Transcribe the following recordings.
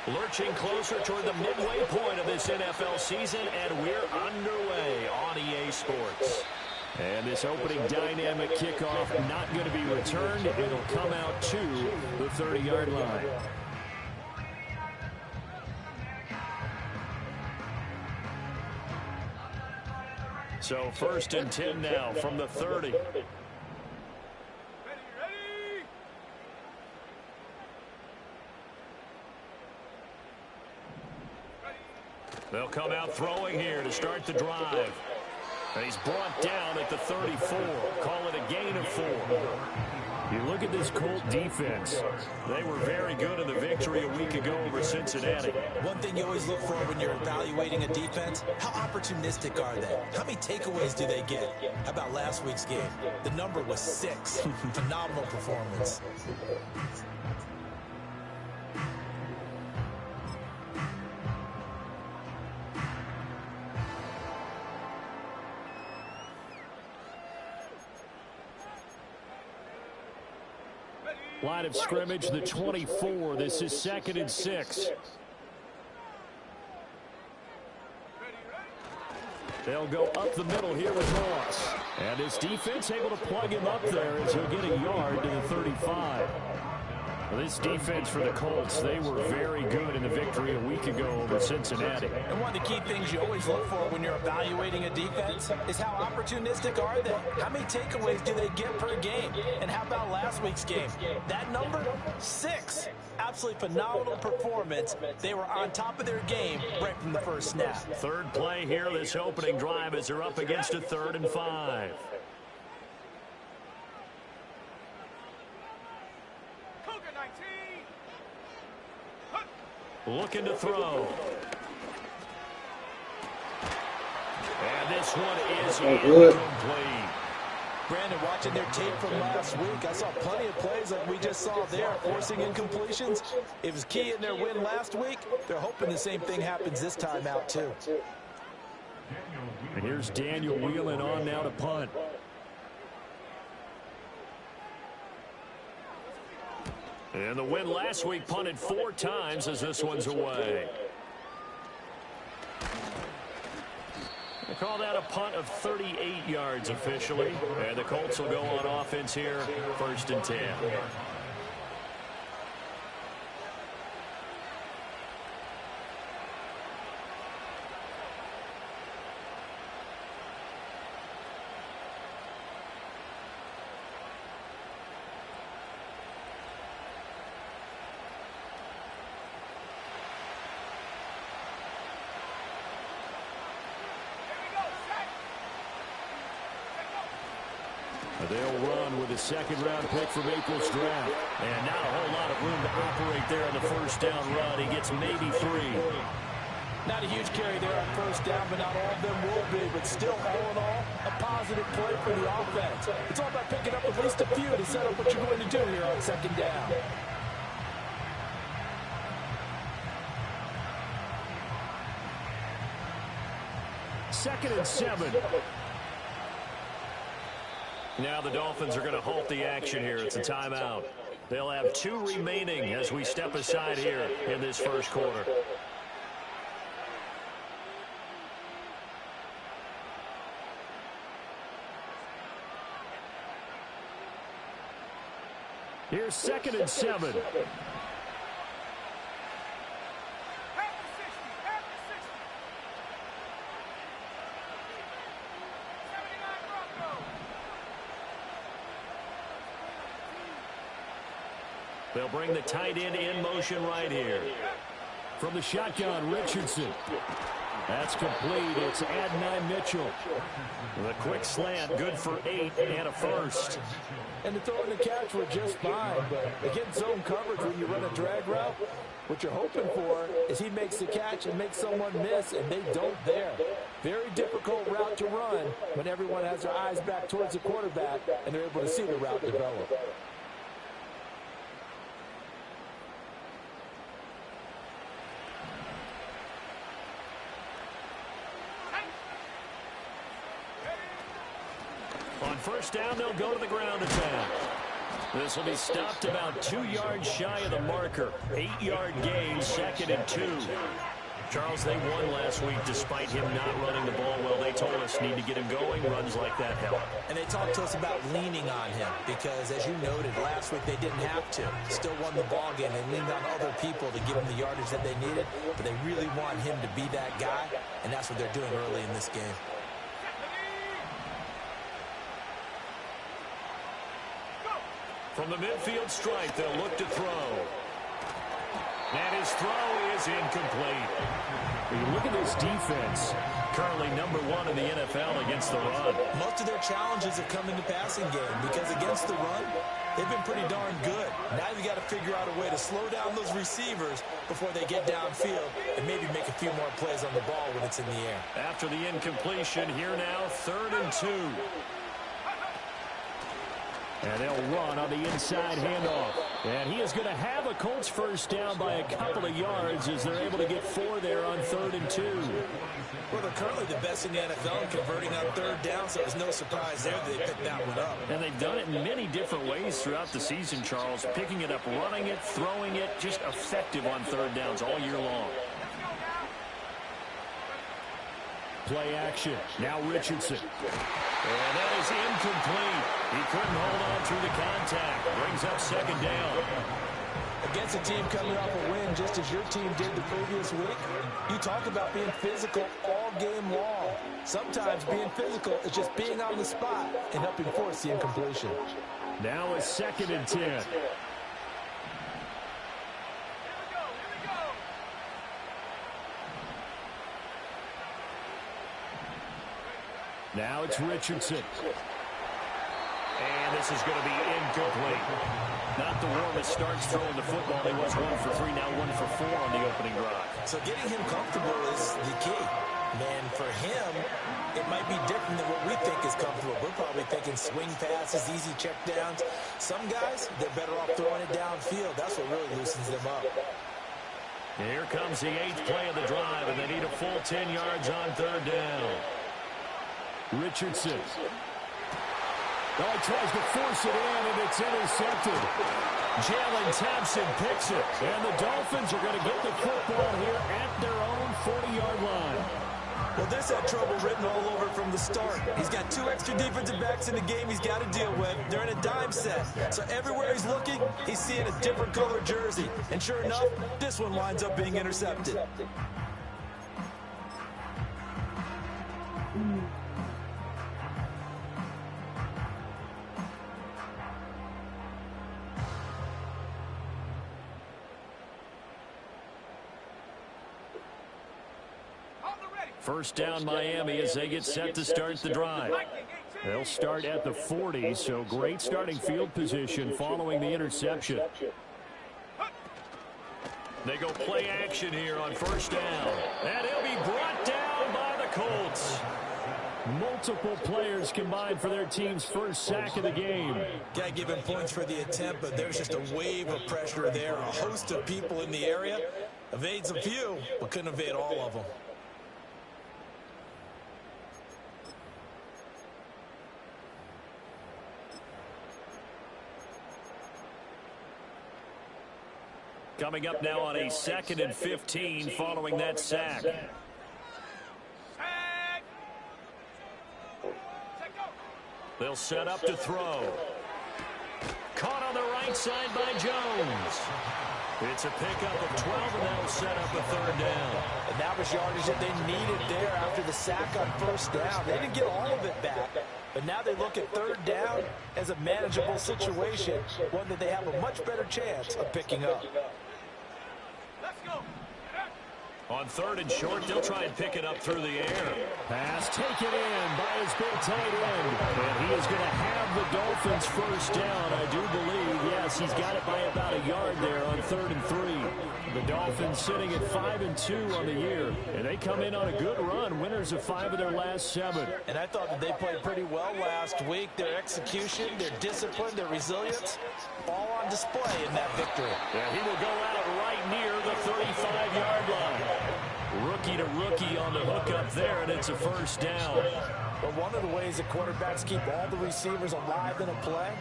Lurching closer toward the midway point of this NFL season, and we're underway on EA Sports. And this opening dynamic kickoff not going to be returned. It'll come out to the 30-yard line. So 1st and 10 now from the 30. They'll come out throwing here to start the drive. And he's brought down at the 34. Call it a gain of 4. You look at this Colt defense. They were very good in the victory a week ago over Cincinnati. One thing you always look for when you're evaluating a defense, how opportunistic are they? How many takeaways do they get? How about last week's game? The number was 6. Phenomenal performance. Line of scrimmage, the 24. This is 2nd and 6. They'll go up the middle here with Ross. And this defense able to plug him up there as he'll get a yard to the 35. Well, this defense for the Colts, they were very good in the victory a week ago over Cincinnati. And one of the key things you always look for when you're evaluating a defense is how opportunistic are they? How many takeaways do they get per game? And how about last week's game? That number, 6. Absolutely phenomenal performance. They were on top of their game right from the first snap. Third play here, this opening drive as they're up against a 3rd and 5. Looking to throw. And this one is incomplete. Brandon, watching their tape from last week, I saw plenty of plays like we just saw there, forcing incompletions. It was key in their win last week. They're hoping the same thing happens this time out, too. And here's Daniel Whelan on now to punt. And the win last week punted 4 times as this one's away. They call that a punt of 38 yards officially. And the Colts will go on offense here, 1st and 10. They'll run with a 2nd-round pick from April's draft. And not a whole lot of room to operate there on the 1st down run. He gets maybe 3. Not a huge carry there on 1st down, but not all of them will be. But still, all in all, a positive play for the offense. It's all about picking up at least a few to set up what you're going to do here on 2nd down. Second and 7. Now the Dolphins are going to halt the action here. It's a timeout. They'll have 2 remaining as we step aside here in this 1st quarter. Here's 2nd and 7. They'll bring the tight end in motion right here. From the shotgun, Richardson. That's complete. It's Adonai Mitchell. The quick slant, good for 8 and a 1st. And the throw and the catch were just fine, but against zone coverage when you run a drag route, what you're hoping for is he makes the catch and makes someone miss, and they don't there. Very difficult route to run when everyone has their eyes back towards the quarterback and they're able to see the route develop. On 1st down, they'll go to the ground attack. This will be stopped about 2 yards shy of the marker. 8-yard gain, 2nd and 2. Charles, they won last week despite him not running the ball well. They told us need to get him going. Runs like that help. And they talked to us about leaning on him because, as you noted, last week they didn't have to. Still won the ball game. They leaned on other people to give him the yardage that they needed, but they really want him to be that guy, and that's what they're doing early in this game. From the midfield stripe, they'll look to throw. And his throw is incomplete. When you look at this defense, currently number 1 in the NFL against the run. Most of their challenges have come in the passing game because against the run, they've been pretty darn good. Now you got to figure out a way to slow down those receivers before they get downfield and maybe make a few more plays on the ball when it's in the air. After the incompletion, here now, 3rd and 2. And they'll run on the inside handoff. And he is going to have a Colts first down by a couple of yards as they're able to get 4 there on 3rd and 2. Well, they're currently the best in the NFL in converting on 3rd down, so there's no surprise there that they picked that one up. And they've done it in many different ways throughout the season, Charles. Picking it up, running it, throwing it, just effective on 3rd downs all year long. Play action. Now Richardson. And that is incomplete. He couldn't hold on through the contact. Brings up 2nd down. Against a team coming off a win just as your team did the previous week, you talk about being physical all game long. Sometimes being physical is just being on the spot and helping force the incompletion. Now a 2nd and 10. Now it's Richardson. And this is going to be incomplete. Not the warmest starts throwing the football. He was 1 for 3, now 1 for 4 on the opening drive. So getting him comfortable is the key. Man, for him, it might be different than what we think is comfortable. We're probably thinking swing passes, easy check downs. Some guys, they're better off throwing it downfield. That's what really loosens them up. Here comes the 8th play of the drive, and they need a full 10 yards on 3rd down. Richardson. Oh, he tries to force it in, and it's intercepted. Jalen Thompson picks it, and the Dolphins are going to get the football here at their own 40-yard line. Well, this had trouble written all over from the start. He's got 2 extra defensive backs in the game he's got to deal with. They're in a dime set. So everywhere he's looking, he's seeing a different color jersey. And sure enough, this one winds up being intercepted. First down Miami as they get set to start the drive. They'll start at the 40, so great starting field position following the interception. They go play action here on first down. And he'll be brought down by the Colts. Multiple players combined for their team's first sack of the game. Got to give him points for the attempt, but there's just a wave of pressure there. A host of people in the area. Evades a few, but couldn't evade all of them. Coming up now on a 2nd and 15 following that sack. They'll set up to throw. Caught on the right side by Jones. It's a pickup of 12, and that'll set up a 3rd down. And that was yardage that they needed there after the sack on first down. They didn't get all of it back, but now they look at 3rd down as a manageable situation, one that they have a much better chance of picking up. On 3rd and short, they'll try and pick it up through the air. Pass taken in by his big tight end. And he is going to have the Dolphins first down, I do believe. Yes, he's got it by about a yard there on 3rd and 3. The Dolphins sitting at 5-2 on the year. And they come in on a good run, winners of 5 of their last 7. And I thought that they played pretty well last week. Their execution, their discipline, their resilience, all on display in that victory. And he will go out right near the 35-yard line. Rookie to rookie on the hook up there, and it's a first down. But one of the ways that quarterbacks keep all the receivers alive in a play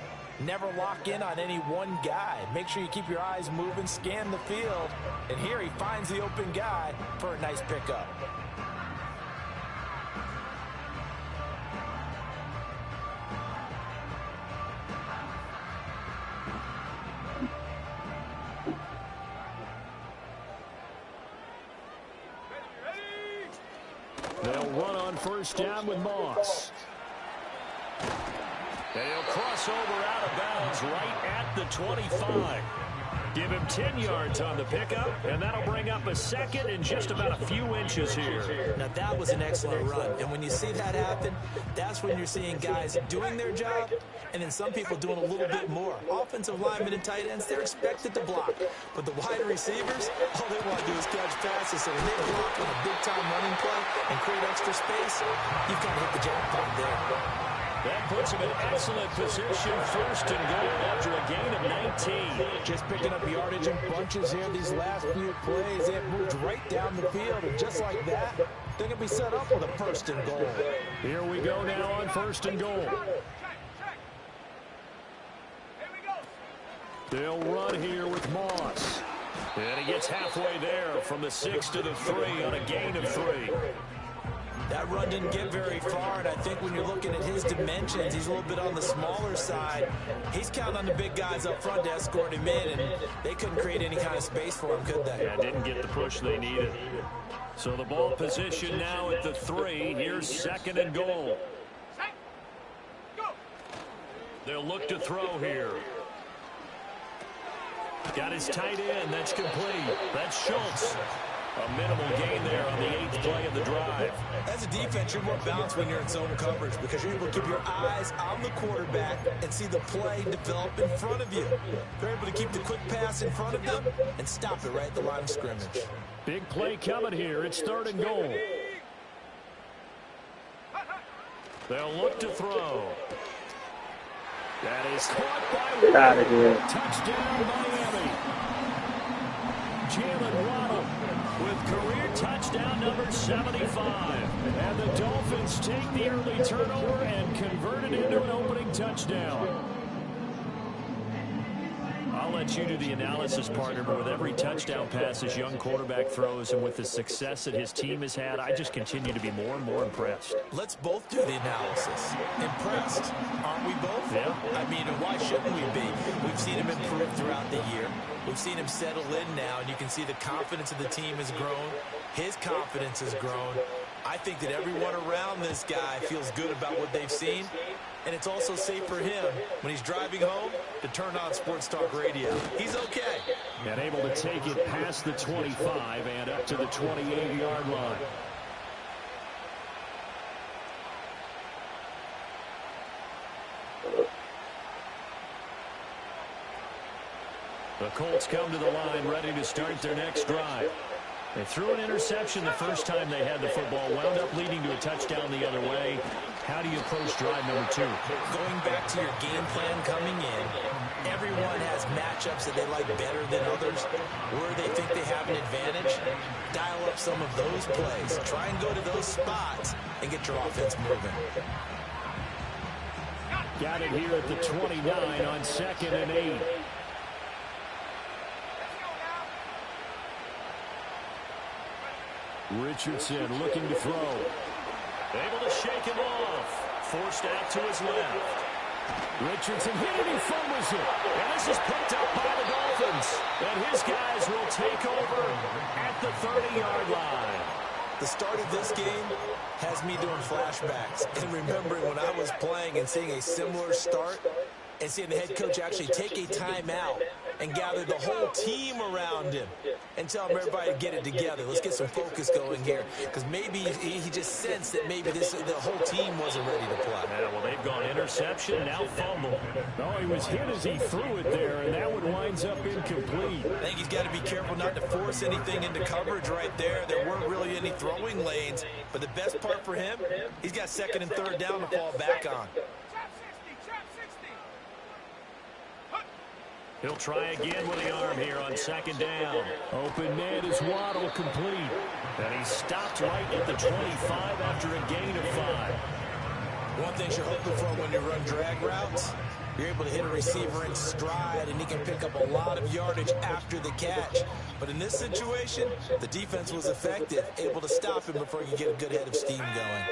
Never lock in on any one guy. Make sure you keep your eyes moving, scan the field. And here he finds the open guy for a nice pickup. They'll run on first down with Moss. And he'll cross over out of bounds right at the 25. Give him 10 yards on the pickup, and that'll bring up a second in just about a few inches here. Now, that was an excellent run. And when you see that happen, that's when you're seeing guys doing their job and then some people doing a little bit more. Offensive linemen and tight ends, they're expected to block. But the wide receivers, all they want to do is catch passes. So when they block on a big-time running play and create extra space, you've got to hit the jackpot there. That puts him in excellent position, first and goal after a gain of 19. Just picking up yardage in bunches here these last few plays. They have moved right down the field, and just like that, they're going to be set up with a first and goal. Here we go now on first and goal. They'll run here with Moss. And he gets halfway there from the 6 to the 3 on a gain of 3. That run didn't get very far, and I think when you're looking at his dimensions, he's a little bit on the smaller side. He's counting on the big guys up front to escort him in, and they couldn't create any kind of space for him, could they? Yeah, didn't get the push they needed. So the ball position now at the 3. Here's second and goal. They'll look to throw here. Got his tight end. That's complete. That's Schultz. A minimal gain there on the 8th play of the drive. As a defense, you're more balanced when you're in zone coverage because you're able to keep your eyes on the quarterback and see the play develop in front of you. They're able to keep the quick pass in front of them and stop it right at the line of scrimmage. Big play coming here. It's third and goal. They'll look to throw. That is caught by Waddle. Touchdown, Miami. Jalen Waddle with career touchdown number 75. And the Dolphins take the early turnover and convert it into an opening touchdown. I'll let you do the analysis, partner, but with every touchdown pass this young quarterback throws and with the success that his team has had, I just continue to be more and more impressed. Let's both do the analysis. Impressed, aren't we both? Yeah. I mean, why shouldn't we be? We've seen him improve throughout the year. We've seen him settle in now, and you can see the confidence of the team has grown. His confidence has grown. I think that everyone around this guy feels good about what they've seen. And it's also safe for him when he's driving home to turn on Sports Talk Radio. He's okay. And able to take it past the 25 and up to the 28-yard line. The Colts come to the line ready to start their next drive. They threw an interception the first time they had the football, wound up leading to a touchdown the other way. How do you approach drive number 2? Going back to your game plan coming in, everyone has matchups that they like better than others. Where they think they have an advantage, dial up some of those plays. Try and go to those spots and get your offense moving. Got it here at the 29 on 2nd and 8. Richardson looking to throw. Able to shake him off. Forced out to his left. Richardson hit it, he fumbles it. And this is picked up by the Dolphins. And his guys will take over at the 30-yard line. The start of this game has me doing flashbacks and remembering when I was playing and seeing a similar start and seeing the head coach actually take a timeout and gather the whole team around him and tell him everybody to get it together. Let's get some focus going here because maybe he just sensed that maybe the whole team wasn't ready to play. Yeah, well, they've gone interception, now fumble. No, he was hit as he threw it there, and that one winds up incomplete. I think he's got to be careful not to force anything into coverage right there. There weren't really any throwing lanes, but the best part for him, he's got 2nd and 3rd down to fall back on. He'll try again with the arm here on 2nd down. Open man is Waddle complete. And he stopped right at the 25 after a gain of 5. One thing you're hoping for when you run drag routes You're able to hit a receiver in stride, and he can pick up a lot of yardage after the catch. But in this situation, the defense was effective, able to stop him before he could get a good head of steam going.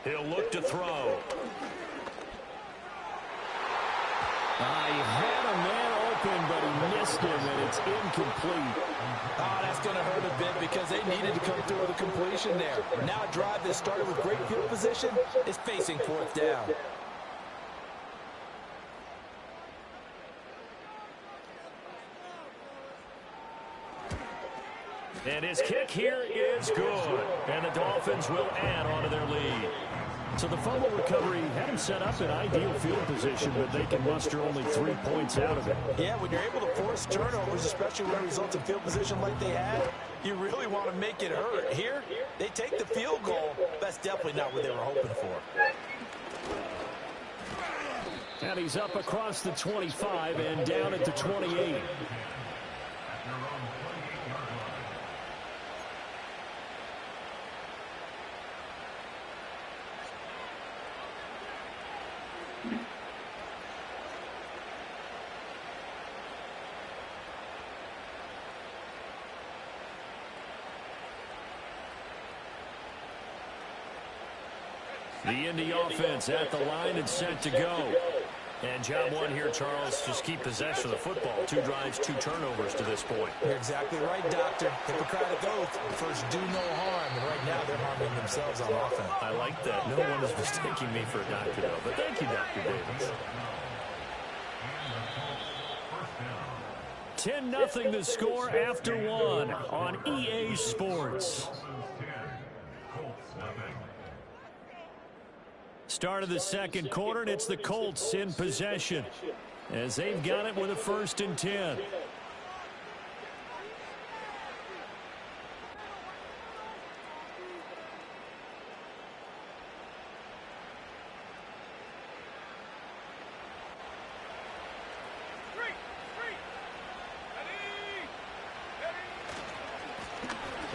He'll look to throw. He had a man open, but he missed him, and it's incomplete. Oh, that's going to hurt a bit because they needed to come through with a completion there. Now a drive that started with great field position is facing fourth down. And his kick here is good. And the Dolphins will add on to their lead. So the fumble recovery had him set up in ideal field position, but they can muster only 3 points out of it. Yeah, when you're able to force turnovers, especially when it results in field position like they had, you really want to make it hurt. Here, they take the field goal. That's definitely not what they were hoping for. And he's up across the 25 and down at the 28. The Indy offense at the line and set to go. And job one here, Charles, just keep possession of the football. 2 drives, 2 turnovers to this point. You're exactly right, Doctor. Hippocratic oath. First, do no harm. And right now, they're harming themselves on offense. I like that. No one is mistaking me for a doctor, though. But thank you, Dr. Davis. 10-0 the score after 1 on EA Sports. Start of the second quarter, and it's the Colts in possession as they've got it with a 1st and 10.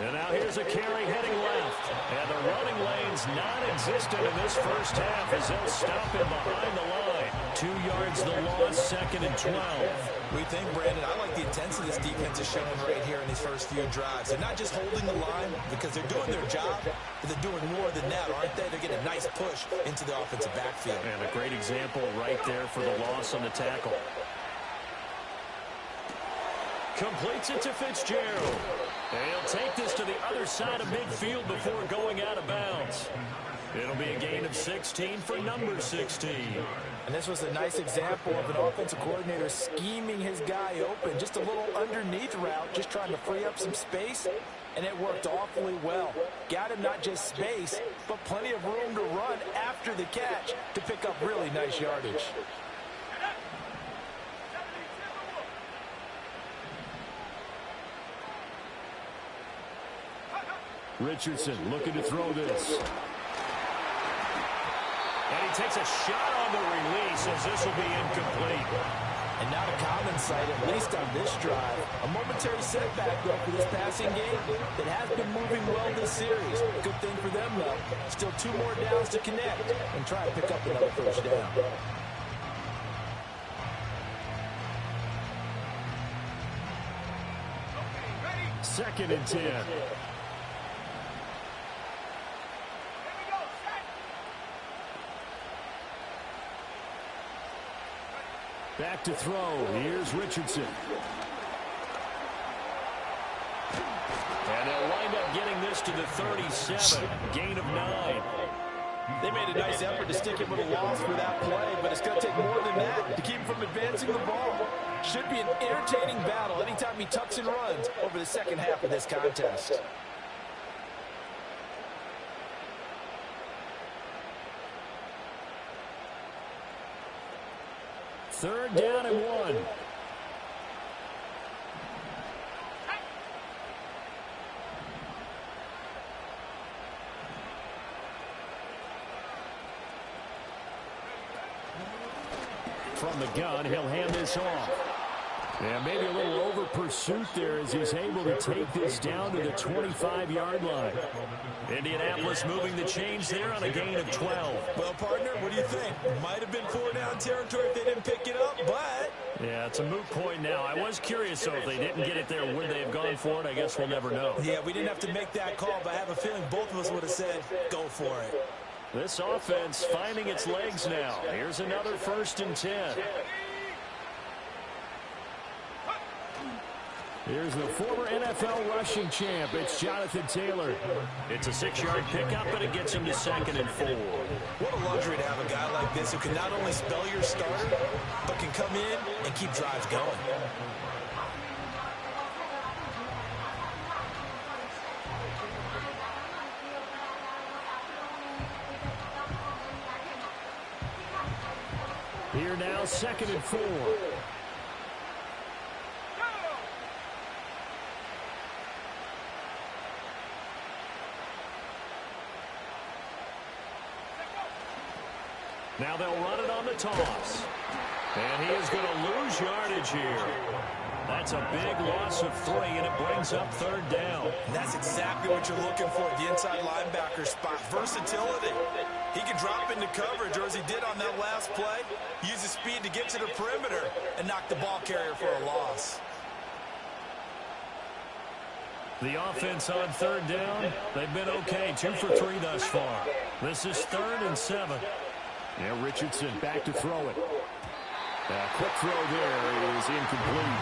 And now here's a carry heading left. And the running lane's non-existent in this first half as they'll stop him behind the line. 2 yards the loss, 2nd and 12. We think, Brandon, I like the intensity this defense is showing right here in these first few drives. They're not just holding the line because they're doing their job, but they're doing more than that, aren't they? They're getting a nice push into the offensive backfield. And a great example right there for the loss on the tackle. Completes it to Fitzgerald. And he'll take this to the other side of midfield before going out of bounds. It'll be a gain of 16 for number 16. And this was a nice example of an offensive coordinator scheming his guy open. Just a little underneath route, just trying to free up some space. And it worked awfully well. Got him not just space, but plenty of room to run after the catch to pick up really nice yardage. Richardson looking to throw this. And he takes a shot on the release as this will be incomplete. And not a common sight, at least on this drive. A momentary setback, though, for this passing game that has been moving well this series. Good thing for them, though. Still 2 more downs to connect and try to pick up another first down. Second and 10. Back to throw. Here's Richardson. And they'll wind up getting this to the 37. Gain of 9. They made a nice effort to stick him with a loss for that play, but it's going to take more than that to keep him from advancing the ball. Should be an entertaining battle anytime he tucks and runs over the second half of this contest. Third down and 1. From the gun, he'll hand this off. Yeah, maybe a little over pursuit there as he's able to take this down to the 25-yard line. Indianapolis moving the chains there on a gain of 12. Well, partner, what do you think? Might have been 4-down territory if they didn't pick it up, but... Yeah, it's a moot point now. I was curious, though, if they didn't get it there, would they have gone for it? I guess we'll never know. Yeah, we didn't have to make that call, but I have a feeling both of us would have said, go for it. This offense finding its legs now. Here's another 1st and 10. Here's the former NFL rushing champ. It's Jonathan Taylor. It's a 6-yard pickup, but it gets him to 2nd and 4. What a luxury to have a guy like this who can not only spell your starter, but can come in and keep drives going. Here now, 2nd and 4. Now they'll run it on the toss. And he is going to lose yardage here. That's a big loss of 3, and it brings up 3rd down. And that's exactly what you're looking for at the inside linebacker spot. Versatility. He can drop into coverage, or as he did on that last play, use his speed to get to the perimeter and knock the ball carrier for a loss. The offense on 3rd down, they've been okay. 2 for 3 thus far. This is 3rd and 7. Now Richardson back to throw it. Quick throw there is incomplete.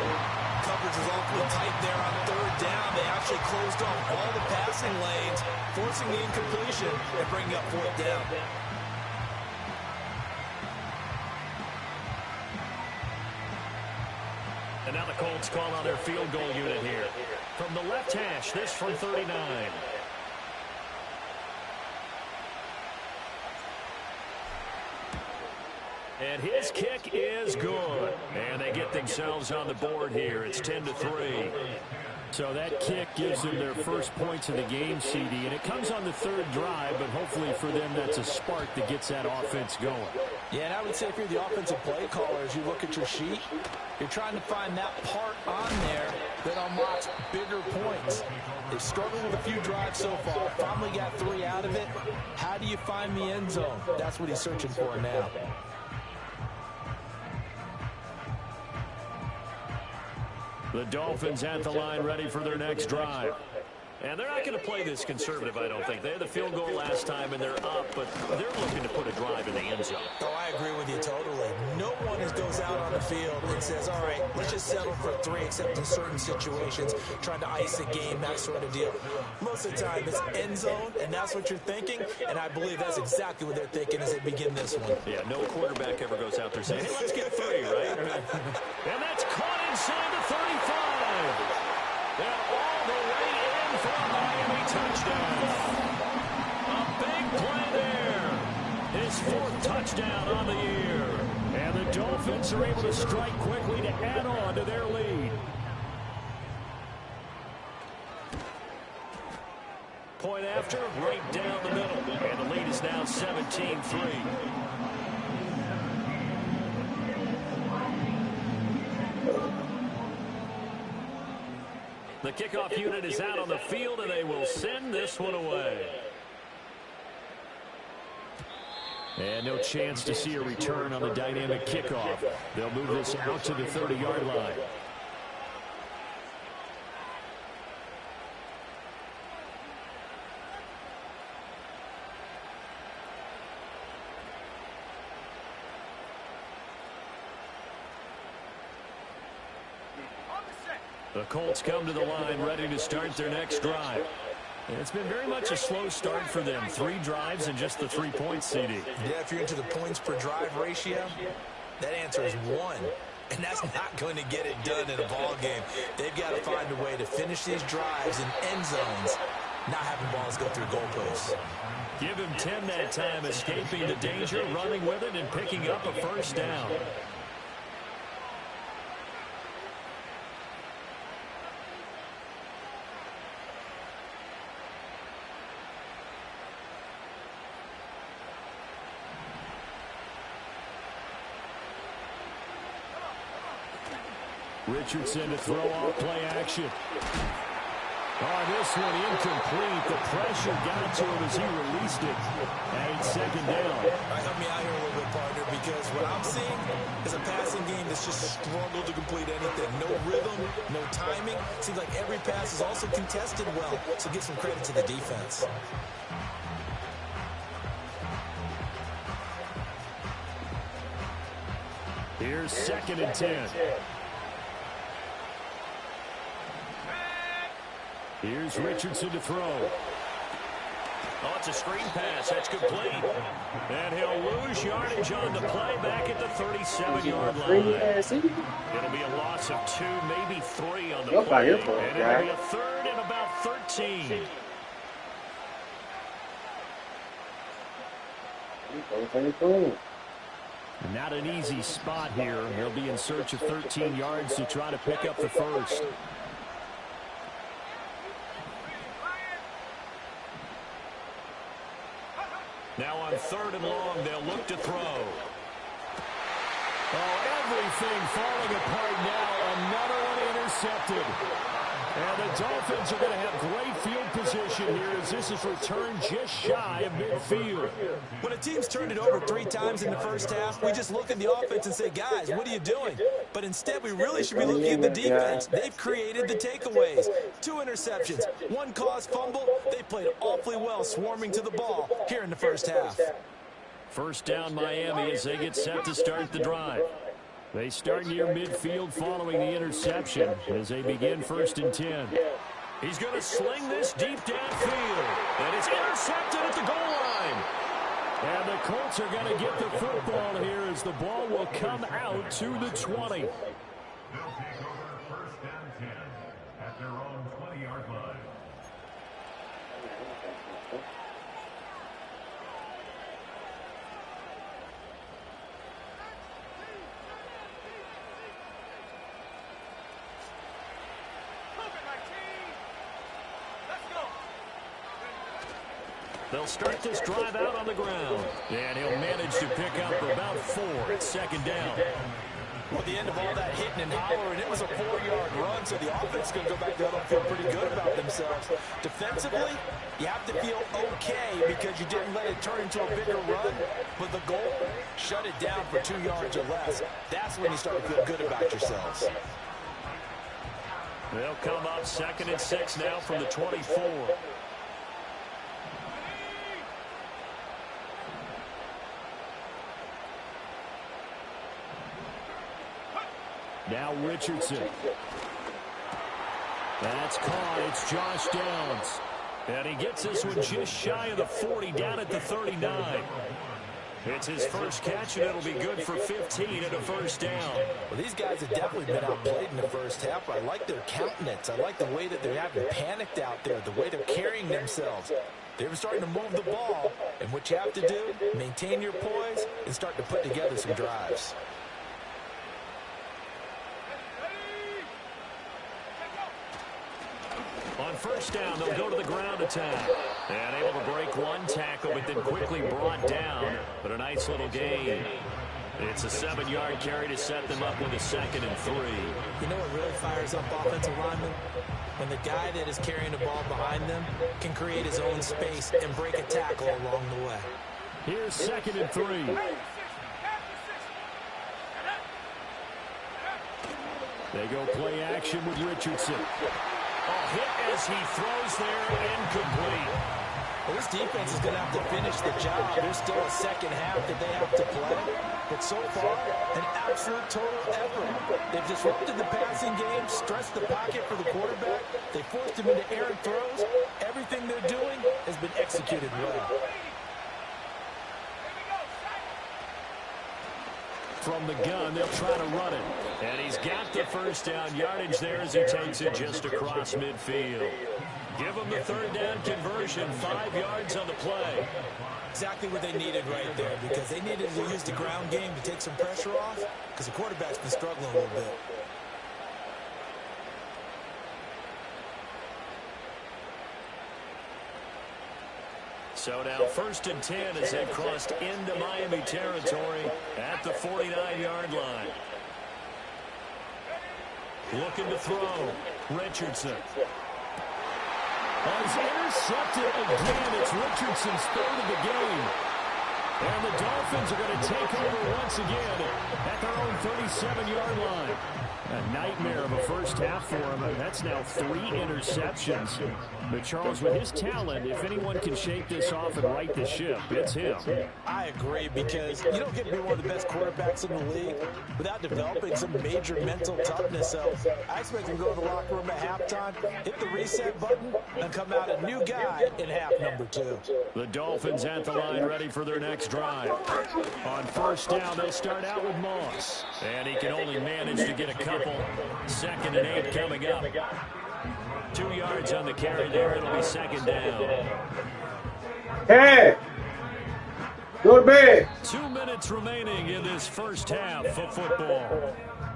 Coverage was awfully tight there on 3rd down. They actually closed off all the passing lanes, forcing the incompletion and bringing up 4th down. And now the Colts call on their field goal unit here. From the left hash, this from 39. And his kick is good. And they get themselves on the board here. It's 10-3. So that kick gives them their first points of the game, CD. And it comes on the 3rd drive, but hopefully for them that's a spark that gets that offense going. Yeah, and I would say if you're the offensive play caller, as you look at your sheet, you're trying to find that part on there that unlocks bigger points. They've struggled with a few drives so far. Finally got 3 out of it. How do you find the end zone? That's what he's searching for now. The Dolphins at the line ready for their next drive. And they're not going to play this conservative, I don't think. They had the field goal last time, and they're up, but they're looking to put a drive in the end zone. Oh, I agree with you totally. No one goes out on the field and says, all right, let's just settle for 3, except in certain situations, trying to ice a game, that sort of deal. Most of the time, it's end zone, and that's what you're thinking, and I believe that's exactly what they're thinking as they begin this one. Yeah, no quarterback ever goes out there saying, hey, let's get 3, right? And that's caught inside the 35. And all the way in for a Miami touchdown. A big play there. His 4th touchdown on the year. And the Dolphins are able to strike quickly to add on to their lead. Point after, right down the middle. And the lead is now 17-3. The kickoff unit is out on the field, and they will send this one away. And no chance to see a return on the dynamic kickoff. They'll move this out to the 30-yard line. The Colts come to the line ready to start their next drive. And it's been very much a slow start for them. 3 drives and just the 3 points, CD. Yeah, if you're into the points per drive ratio, that answer is 1. And that's not going to get it done in a ball game. They've got to find a way to finish these drives in end zones, not having balls go through goalposts. Give him 10 that time, escaping the danger, running with it, and picking up a 1st down. Richardson to throw off play action. Oh, this one incomplete. The pressure got to him as he released it. And it's second down. All right, help me out here a little bit, partner, because what I'm seeing is a passing game that's just struggled to complete anything. No rhythm, no timing. Seems like every pass is also contested well, so give some credit to the defense. Here's 2nd and 10. Here's Richardson to throw. Oh, it's a screen pass. That's complete. And he'll lose yardage on the play back at the 37-yard line. It'll be a loss of 2, maybe 3 on the play. And it'll be a 3rd and about 13. Not an easy spot here. He'll be in search of 13 yards to try to pick up the first. Now on 3rd and long, they'll look to throw. Oh, everything falling apart now. Another one intercepted. And the Dolphins are going to have great field position here as this is returned just shy of midfield. When a team's turned it over 3 times in the first half, we just look at the offense and say, guys, what are you doing? But instead, we really should be looking at the defense. They've created the takeaways. 2 interceptions, 1 caused fumble. They played awfully well swarming to the ball here in the first half. First down Miami as they get set to start the drive. They start near midfield following the interception as they begin 1st and 10. He's going to sling this deep downfield. And it's intercepted at the goal line. And the Colts are going to get the football here as the ball will come out to the 20. They'll take over 1st and 10 at their own 20-yard line. They'll start this drive out on the ground. And he'll manage to pick up about 4 at 2nd down. Well, at the end of all that hitting and hollering, it was a 4-yard run, so the offense is going to go back there and feel pretty good about themselves. Defensively, you have to feel okay because you didn't let it turn into a bigger run. But the goal, shut it down for 2 yards or less. That's when you start to feel good about yourselves. They'll come up 2nd and 6 now from the 24. Now Richardson. That's caught. It's Josh Downs. And he gets this one just shy of the 40 down at the 39. It's his first catch, and it'll be good for 15 and a 1st down. Well, these guys have definitely been outplayed in the first half. I like their countenance. I like the way that they're having panicked out there, the way they're carrying themselves. They're starting to move the ball, and what you have to do, maintain your poise and start to put together some drives. On 1st down, they'll go to the ground attack. And able to break 1 tackle, but then quickly brought down. But a nice little gain. It's a 7-yard carry to set them up with a 2nd and 3. You know what really fires up offensive linemen? When the guy that is carrying the ball behind them can create his own space and break a tackle along the way. Here's 2nd and 3. They go play action with Richardson. Hit as he throws there, incomplete. Well, this defense is going to have to finish the job. There's still a second half that they have to play. But so far, an absolute total effort. They've disrupted the passing game, stressed the pocket for the quarterback. They forced him into errant throws. Everything they're doing has been executed well. From the gun, they'll try to run it. And he's got the 1st down yardage there as he takes it just across midfield. Give him the 3rd down conversion, 5 yards on the play. Exactly what they needed right there, because they needed to use the ground game to take some pressure off, because the quarterback's been struggling a little bit. So now 1st and 10 as they crossed into Miami territory at the 49-yard line. Looking to throw. Richardson. He's intercepted again. It's Richardson's third of the game. And the Dolphins are going to take over once again at their own 37-yard line. A nightmare of a first half for him. That's now 3 interceptions. But Charles, with his talent, if anyone can shake this off and right the ship, it's him. I agree, because you don't get to be one of the best quarterbacks in the league without developing some major mental toughness. So I expect him to go to the locker room at halftime, hit the reset button, and come out a new guy in half number 2. The Dolphins at the line, ready for their next drive. On first down, they'll start out with Moss. And he can only manage to get a couple. 2nd and 8 coming up. 2 yards on the carry there. It'll be 2nd down. Hey! Go to bed! 2 minutes remaining in this first half of football.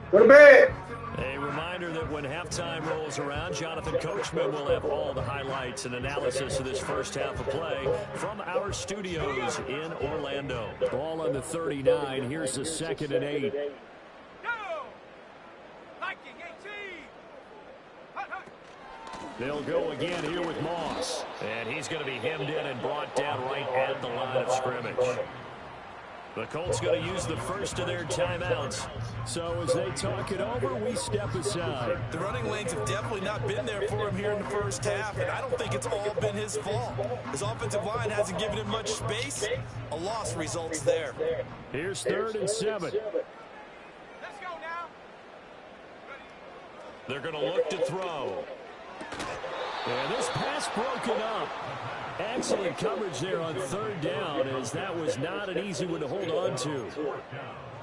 Go to bed! A reminder that when halftime rolls around, Jonathan Coachman will have all the highlights and analysis of this first half of play from our studios in Orlando. Ball on the 39. Here's the 2nd and 8. They'll go again here with Moss. And he's going to be hemmed in and brought down right at the line of scrimmage. The Colts going to use the first of their timeouts. So as they talk it over, we step aside. The running lanes have definitely not been there for him here in the first half, and I don't think it's all been his fault. His offensive line hasn't given him much space. A loss results there. Here's 3rd and 7. Let's go now. They're going to look to throw. And this pass broken up. Excellent coverage there on 3rd down, as that was not an easy one to hold on to.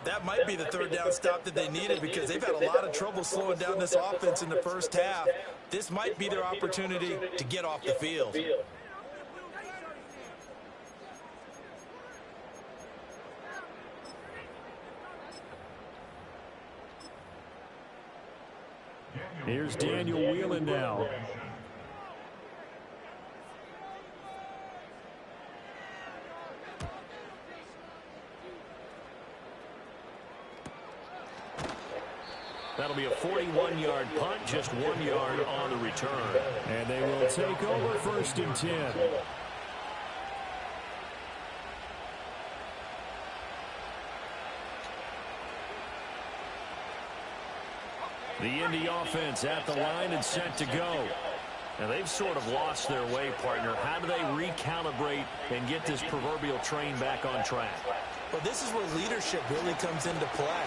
That might be the 3rd down stop that they needed, because they've had a lot of trouble slowing down this offense in the first half. This might be their opportunity to get off the field. Here's Daniel Whelan now. That'll be a 41-yard punt, just 1 yard on the return. And they will take over 1st and 10. The Indy offense at the line and set to go. Now, they've sort of lost their way, partner. How do they recalibrate and get this proverbial train back on track? Well, this is where leadership really comes into play.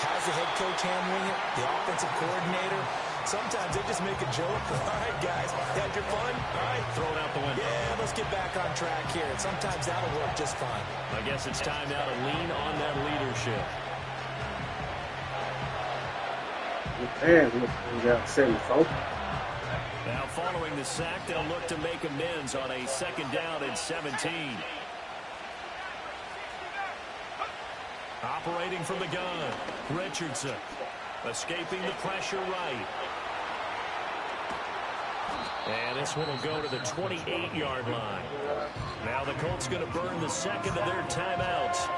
How's the head coach handling it? The offensive coordinator? Sometimes they just make a joke. All right, guys, had your fun? All right. Throw it out the window. Yeah, let's get back on track here. And sometimes that'll work just fine. I guess it's time now to lean on that leadership. Man, we got 74. Now, following the sack, they'll look to make amends on a 2nd down and 17. Operating from the gun, Richardson. Escaping the pressure right. And this one will go to the 28-yard line. Now the Colts going to burn the 2nd of their timeouts,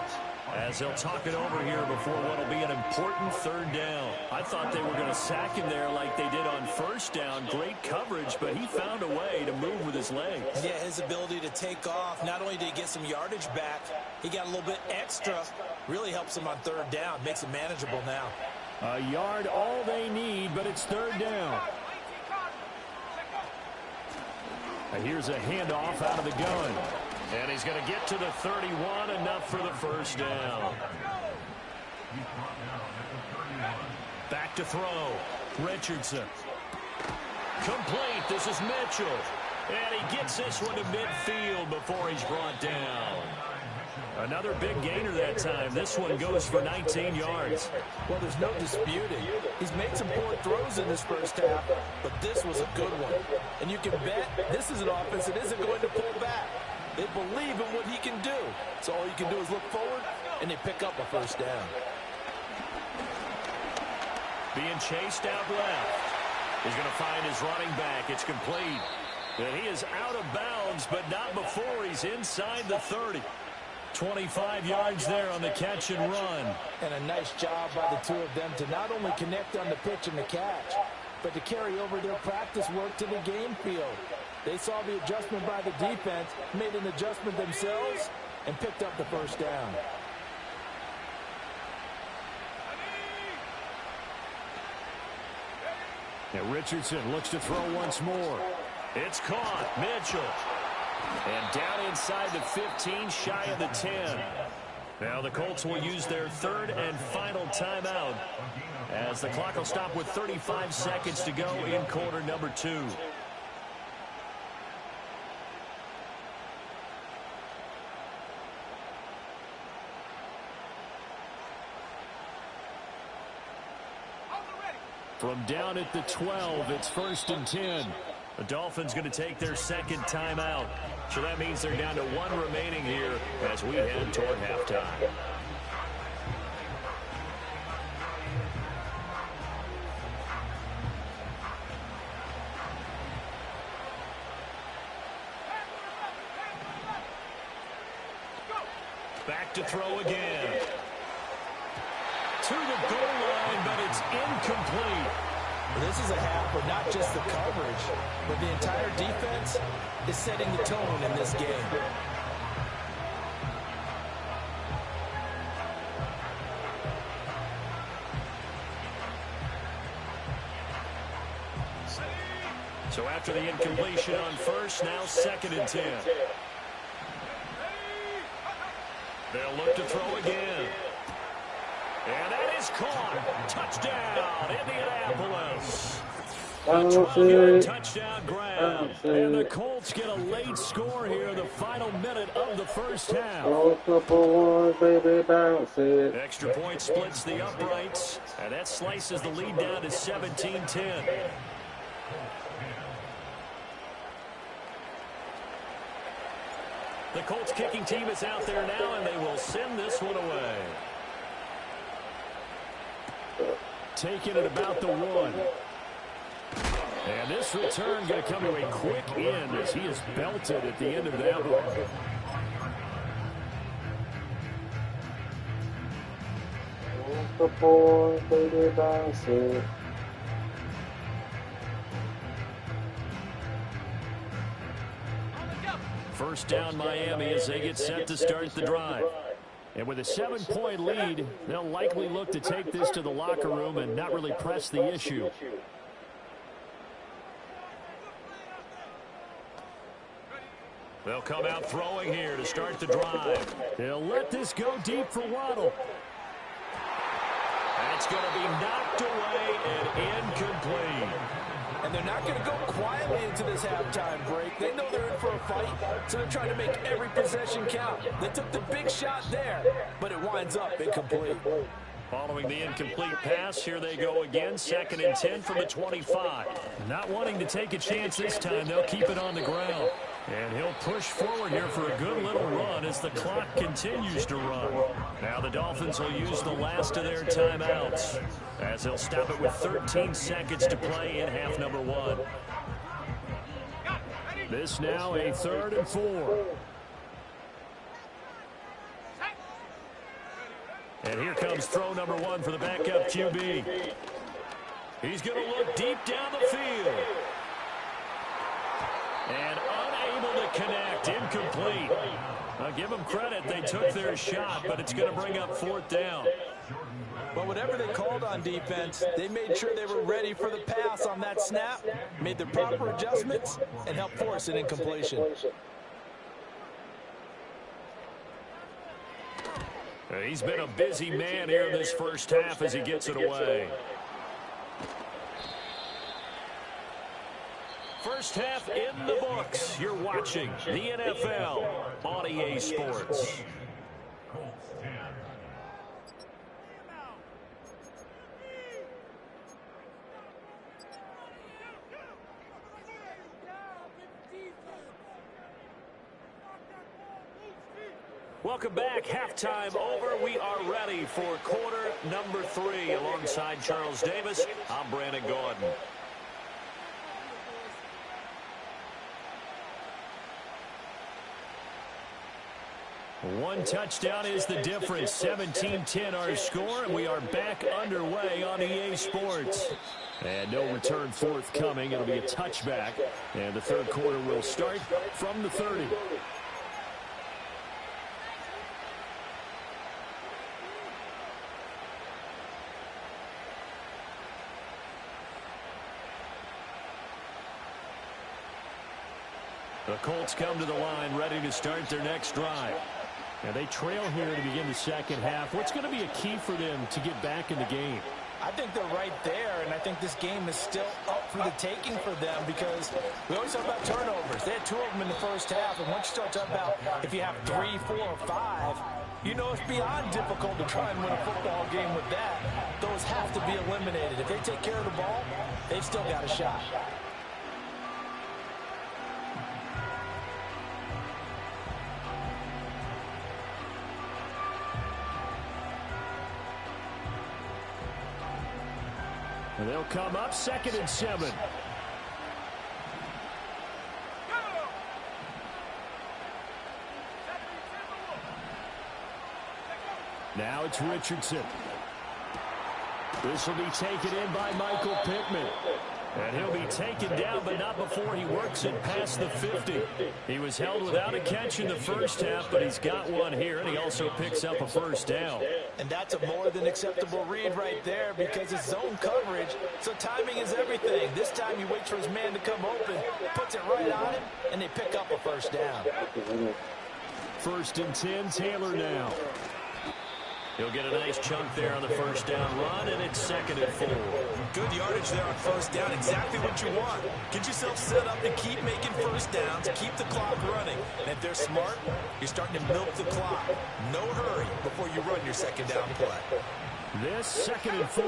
as they'll talk it over here before what will be an important 3rd down. I thought they were going to sack him there like they did on 1st down. Great coverage, but he found a way to move with his legs. Yeah, his ability to take off, not only did he get some yardage back, he got a little bit extra. Really helps him on 3rd down, makes it manageable now. A yard all they need, but it's 3rd down. And here's a handoff out of the gun. And he's going to get to the 31, enough for the 1st down. Back to throw. Richardson. Complete. This is Mitchell. And he gets this one to midfield before he's brought down. Another big gainer that time. This one goes for 19 yards. Well, there's no disputing. He's made some poor throws in this first half, but this was a good one. And you can bet this is an offense that isn't going to pull back. They believe in what he can do. So all you can do is look forward, and they pick up a 1st down. Being chased out left. He's going to find his running back. It's complete. And he is out of bounds, but not before he's inside the 30. 25 yards there on the catch and run. And a nice job by the two of them to not only connect on the pitch and the catch, but to carry over their practice work to the game field. They saw the adjustment by the defense, made an adjustment themselves, and picked up the first down. And Richardson looks to throw once more. It's caught. Mitchell. And down inside the 15, shy of the 10. Now the Colts will use their third and final timeout as the clock will stop with 35 seconds to go in quarter number 2. From down at the 12, it's 1st and 10. The Dolphins going to take their second timeout. So that means they're down to 1 remaining here as we head toward halftime. Back to throw again. To the goal line, but it's incomplete. This is a half where not just the coverage, but the entire defense is setting the tone in this game. So after the incompletion on first, now 2nd and 10. They'll look to throw again. And that is caught. Touchdown, Indianapolis. A 12-yard touchdown grab. And the Colts get a late score here in the final minute of the first half. Extra point splits the uprights, and that slices the lead down to 17-10. The Colts kicking team is out there now, and they will send this one away. Taking it about the 1. And this return going to come to a quick end as he is belted at the end of that one. First down Miami as they get set to start the drive. And with a 7-point lead, they'll likely look to take this to the locker room and not really press the issue. They'll come out throwing here to start the drive. They'll let this go deep for Waddle. That's going to be knocked away and incomplete. And they're not going to go quietly into this halftime break. They know they're in for a fight, so they're trying to make every possession count. They took the big shot there, but it winds up incomplete. Following the incomplete pass, here they go again, 2nd and 10 from the 25. Not wanting to take a chance this time, they'll keep it on the ground. And he'll push forward here for a good little run as the clock continues to run. Now the Dolphins will use the last of their timeouts as they'll stop it with 13 seconds to play in half number 1. This now a 3rd and 4. And here comes throw number 1 for the backup QB. He's going to look deep down the field. And unable to connect, incomplete. I'll give them credit, they took their shot, but it's going to bring up 4th down. But whatever they called on defense, they made sure they were ready for the pass on that snap, made the proper adjustments, and helped force an incompletion. He's been a busy man here in this first half as he gets it away. First half in the books. You're watching the NFL on EA Sports. Welcome back. Halftime over. We are ready for quarter number 3. Alongside Charles Davis, I'm Brandon Gordon. One touchdown is the difference. 17-10 our score, and we are back underway on EA Sports. And no return forthcoming. It'll be a touchback, and the third quarter will start from the 30. The Colts come to the line ready to start their next drive. And they trail here to begin the second half. What's going to be a key for them to get back in the game? I think they're right there, and I think this game is still up for the taking for them because we always talk about turnovers. They had 2 of them in the first half, and once you start talking about if you have 3, 4, or 5, you know it's beyond difficult to try and win a football game with that. Those have to be eliminated. If they take care of the ball, they've still got a shot. And they'll come up 2nd and 7. Now it's Richardson. This will be taken in by Michael Pittman. And he'll be taken down, but not before he works it past the 50. He was held without a catch in the first half, but he's got one here, and he also picks up a first down. And that's a more than acceptable read right there because it's zone coverage, so timing is everything. This time he waits for his man to come open, puts it right on him, and they pick up a first down. 1st and 10, Taylor now. He'll get a nice chunk there on the first down run, and it's 2nd and 4. Good yardage there on first down. Exactly what you want. Get yourself set up to keep making first downs, keep the clock running. And if they're smart, you're starting to milk the clock. No hurry before you run your second down play. This 2nd and 4.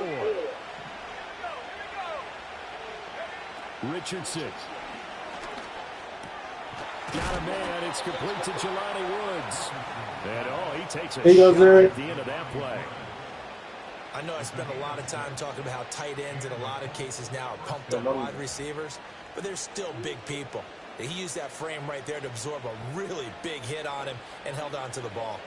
Richardson. Got a man. It's complete to Jelani Woods. And, he takes a shot at the end of that play. I know I spent a lot of time talking about how tight ends in a lot of cases now are pumped up wide receivers, but they're still big people. He used that frame right there to absorb a really big hit on him and held on to the ball.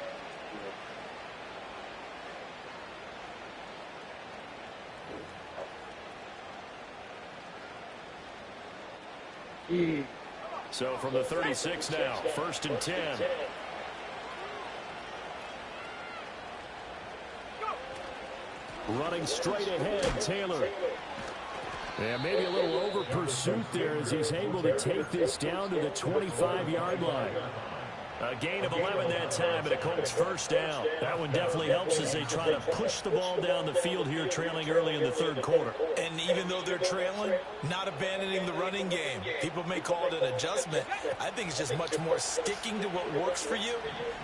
So from the 36 now, 1st and 10. Running straight ahead, Taylor. And maybe a little over pursuit there as he's able to take this down to the 25-yard line. A gain of 11 that time, and a Colts first down. That one definitely helps as they try to push the ball down the field here, trailing early in the third quarter. And even though they're trailing, not abandoning the running game. People may call it an adjustment. I think it's just much more sticking to what works for you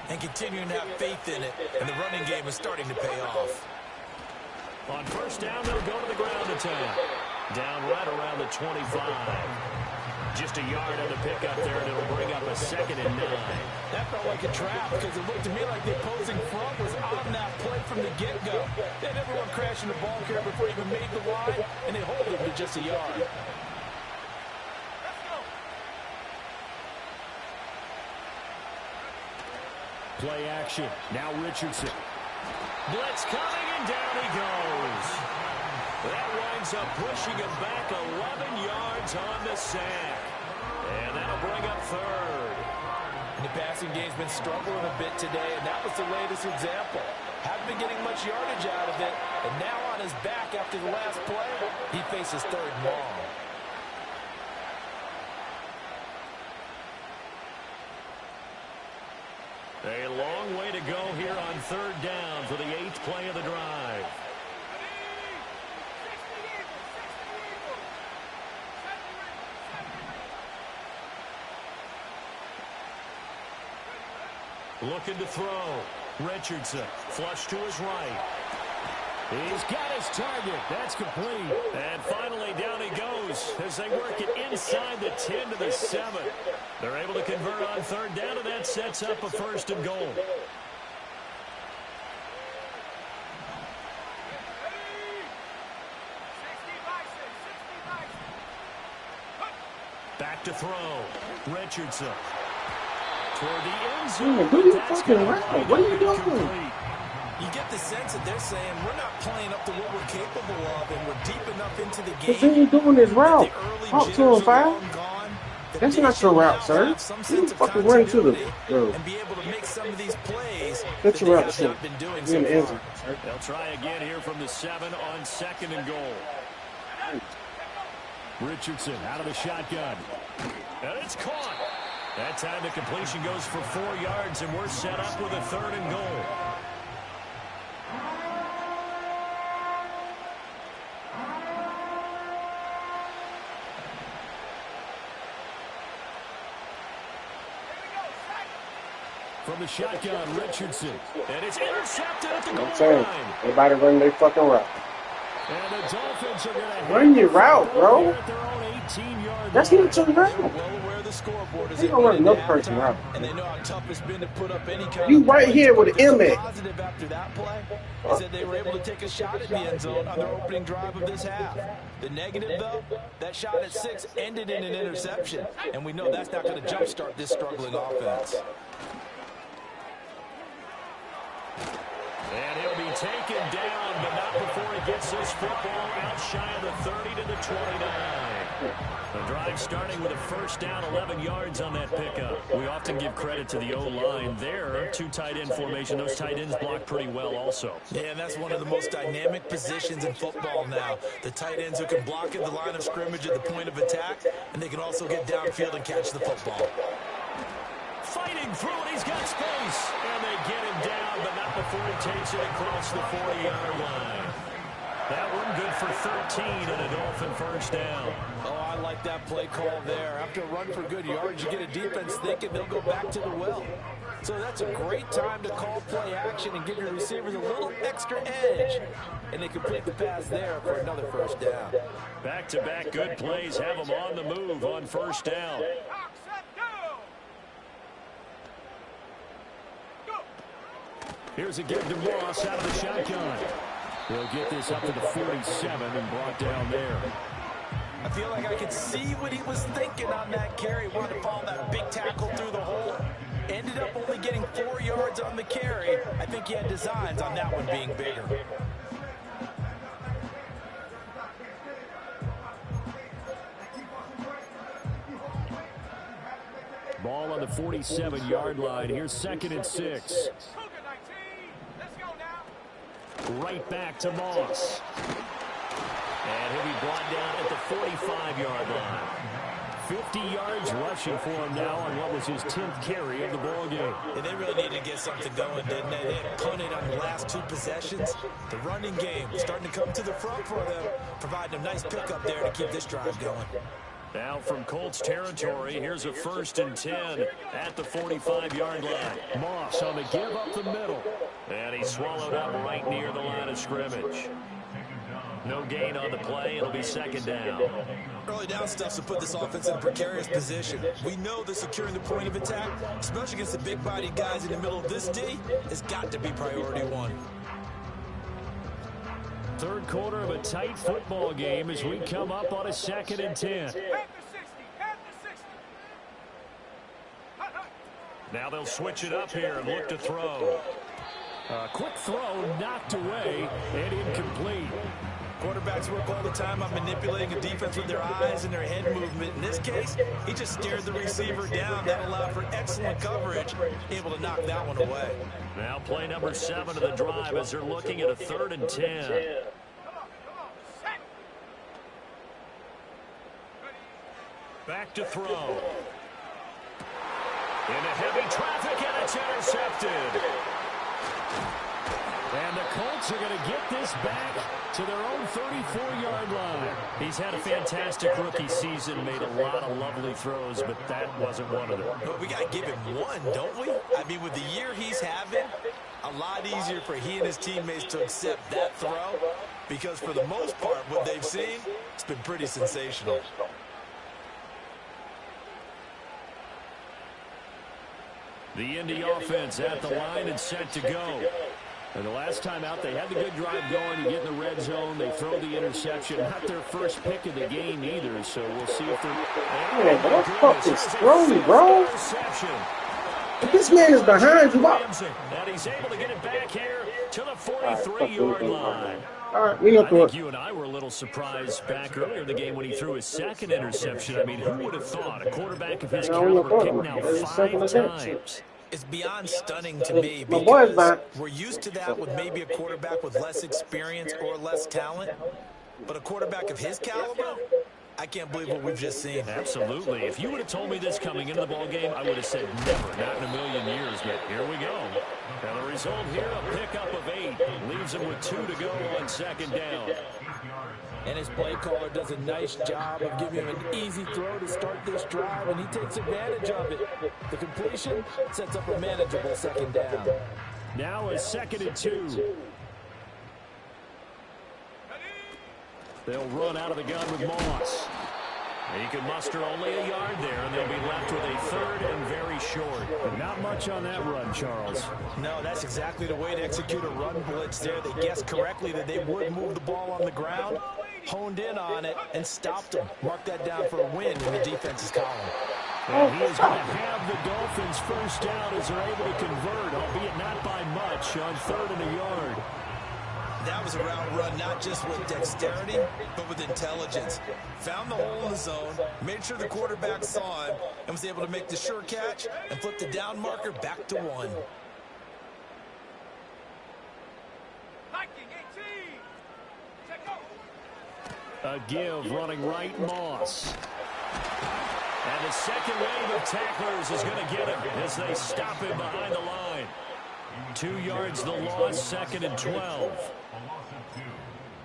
and continuing to have faith in it. And the running game is starting to pay off. On first down, they'll go to the ground attack. Down right around the 25. Just a yard on the pickup there, and it'll bring up a 2nd and 9. That felt like a trap because it looked to me like the opposing front was on that play from the get-go. They had everyone crashing the ball carrier before he even made the line, and they hold him to just a yard. Play action. Now Richardson. Blitz coming, and down he goes. That winds up pushing him back 11 yards on the sack. And that'll bring up 3rd. And the passing game's been struggling a bit today, and that was the latest example. Haven't been getting much yardage out of it, and now on his back after the last play, he faces 3rd and long. A long way to go here on 3rd down for the 8th play of the drive. Looking to throw. Richardson, flush to his right. He's got his target. That's complete. And finally down he goes as they work it inside the 10 to the 7. They're able to convert on 3rd down, and that sets up a 1st and goal. Back to throw. Richardson. Toward the end Man, zone, do but your that's fucking gonna route. wind What up are you doing? incomplete. You get the sense that they're saying we're not playing up to what we're capable of, and we're deep enough into the game Continue doing this that the route. early Talk to jitters him, are foul. long gone. That That's they not your should route, now sir. have some You sense of fucking run to the continuity road. and be able to make some of these plays Set that your they route have short. not been doing You're in so the end far. zone, sir. They'll try again here from the 7 on 2nd and goal. Richardson out of the shotgun. And it's caught. That time the completion goes for 4 yards, and we're set up with a 3rd and goal. From the shotgun, Richardson. And it's intercepted at the goal I'm saying, line. everybody run their fucking route. And the Dolphins are going to Run your route, bro. at their own 18-yard That's line. not your route. Well aware the scoreboard is They gonna run another person halftime, route. and they know how tough it's been to put up any kind You of right points, here with but an just M at. positive after that play is that they were able to take a shot at the end zone on their opening drive of this half. The negative, though, that shot at 6 ended in an interception, and we know that's not going to jumpstart this struggling offense. And he'll be taken down, but not before he gets this football out shy of the 30 to the 29. The drive starting with a first down, 11 yards on that pickup. We often give credit to the O-line there. 2 tight end formation. Those tight ends block pretty well also. Yeah, and that's one of the most dynamic positions in football now. The tight ends who can block at the line of scrimmage at the point of attack, and they can also get downfield and catch the football. Fighting through it, he's got space. And they get him down, but not before he takes it across the 40-yard line. That one good for 13 and a Dolphin first down. Oh, I like that play call there. After a run for good yards, you get a defense thinking they'll go back to the well. So that's a great time to call play action and give your receivers a little extra edge. And they complete the pass there for another first down. Back-to-back good plays have them on the move on first down. Here's a give to Moss out of the shotgun. He'll get this up to the 47 and brought down there. I feel like I could see what he was thinking on that carry. Wanted to follow that big tackle through the hole. Ended up only getting 4 yards on the carry. I think he had designs on that one being bigger. Ball on the 47-yard line. Here's 2nd and 6. Right back to Moss. And he'll be brought down at the 45-yard line. 50 yards rushing for him now on what was his 10th carry of the ball game. Yeah, they really needed to get something going, didn't they? They had punted on the last 2 possessions. The running game starting to come to the front for them, providing a nice pickup there to keep this drive going. Now from Colts territory, here's a 1st and 10 at the 45-yard line. Moss on the give up the middle. And he's swallowed up right near the line of scrimmage. No gain on the play. It'll be 2nd down. Early down stuff to put this offense in a precarious position. We know that securing the point of attack, especially against the big-bodied guys in the middle of this D, has got to be priority 1. 3rd quarter of a tight football game as we come up on a 2nd and 10. Now they'll switch it up here and look to throw. A quick throw knocked away and incomplete. Quarterbacks work all the time on manipulating a defense with their eyes and their head movement. In this case, he just stared the receiver down. That allowed for excellent coverage, able to knock that one away. Now play number 7 of the drive as they're looking at a 3rd and 10. Back to throw. Into heavy traffic, and it's intercepted. And the Colts are going to get this back to their own 34-yard line. He's had a fantastic rookie season, made a lot of lovely throws, but that wasn't one of them. But we got to give him one, don't we? I mean, with the year he's having, a lot easier for he and his teammates to accept that throw because for the most part, what they've seen, it's been pretty sensational. The Indy offense at the line and set to go. And the last time out, they had the good drive going. You get in the red zone. They throw the interception. Not their first pick of the game either, so we'll see if they're... Man, what the fuck is throwing, bro? Interception. If this man is behind you, why? And he's able to get it back here to the 43-yard line. All right, we know I through think it. you and I were a little surprised back earlier in the game when he threw his second interception. I mean, who would have thought a quarterback of his caliber picked out 5 times? It's beyond stunning to me My boy's because back. we're used to that with maybe a quarterback with less experience or less talent. But a quarterback of his caliber, I can't believe what we've just seen. Absolutely. If you would have told me this coming into the ballgame, I would have said never, not in a million years. But here we go. And the result here, a pickup of 8. Leaves him with 2 to go on second down. And his play caller does a nice job of giving him an easy throw to start this drive, and he takes advantage of it. The completion sets up a manageable second down. Now a 2nd and 2. They'll run out of the gun with Moss. He can muster only a yard there, and they'll be left with a 3rd and very short. But not much on that run, Charles. No, that's exactly the way to execute a run blitz there. They guessed correctly that they would move the ball on the ground, honed in on it, and stopped them. Mark that down for a win in the defense's column. And he is going to have the Dolphins first down as they're able to convert, albeit not by much, on 3rd and a yard. That was a route run not just with dexterity, but with intelligence. Found the hole in the zone, made sure the quarterback saw him, and was able to make the sure catch and flip the down marker back to 1. A give running right, Moss. And the second wave of tacklers is going to get him as they stop him behind the line. 2 yards the loss, 2nd and 12. A loss of 2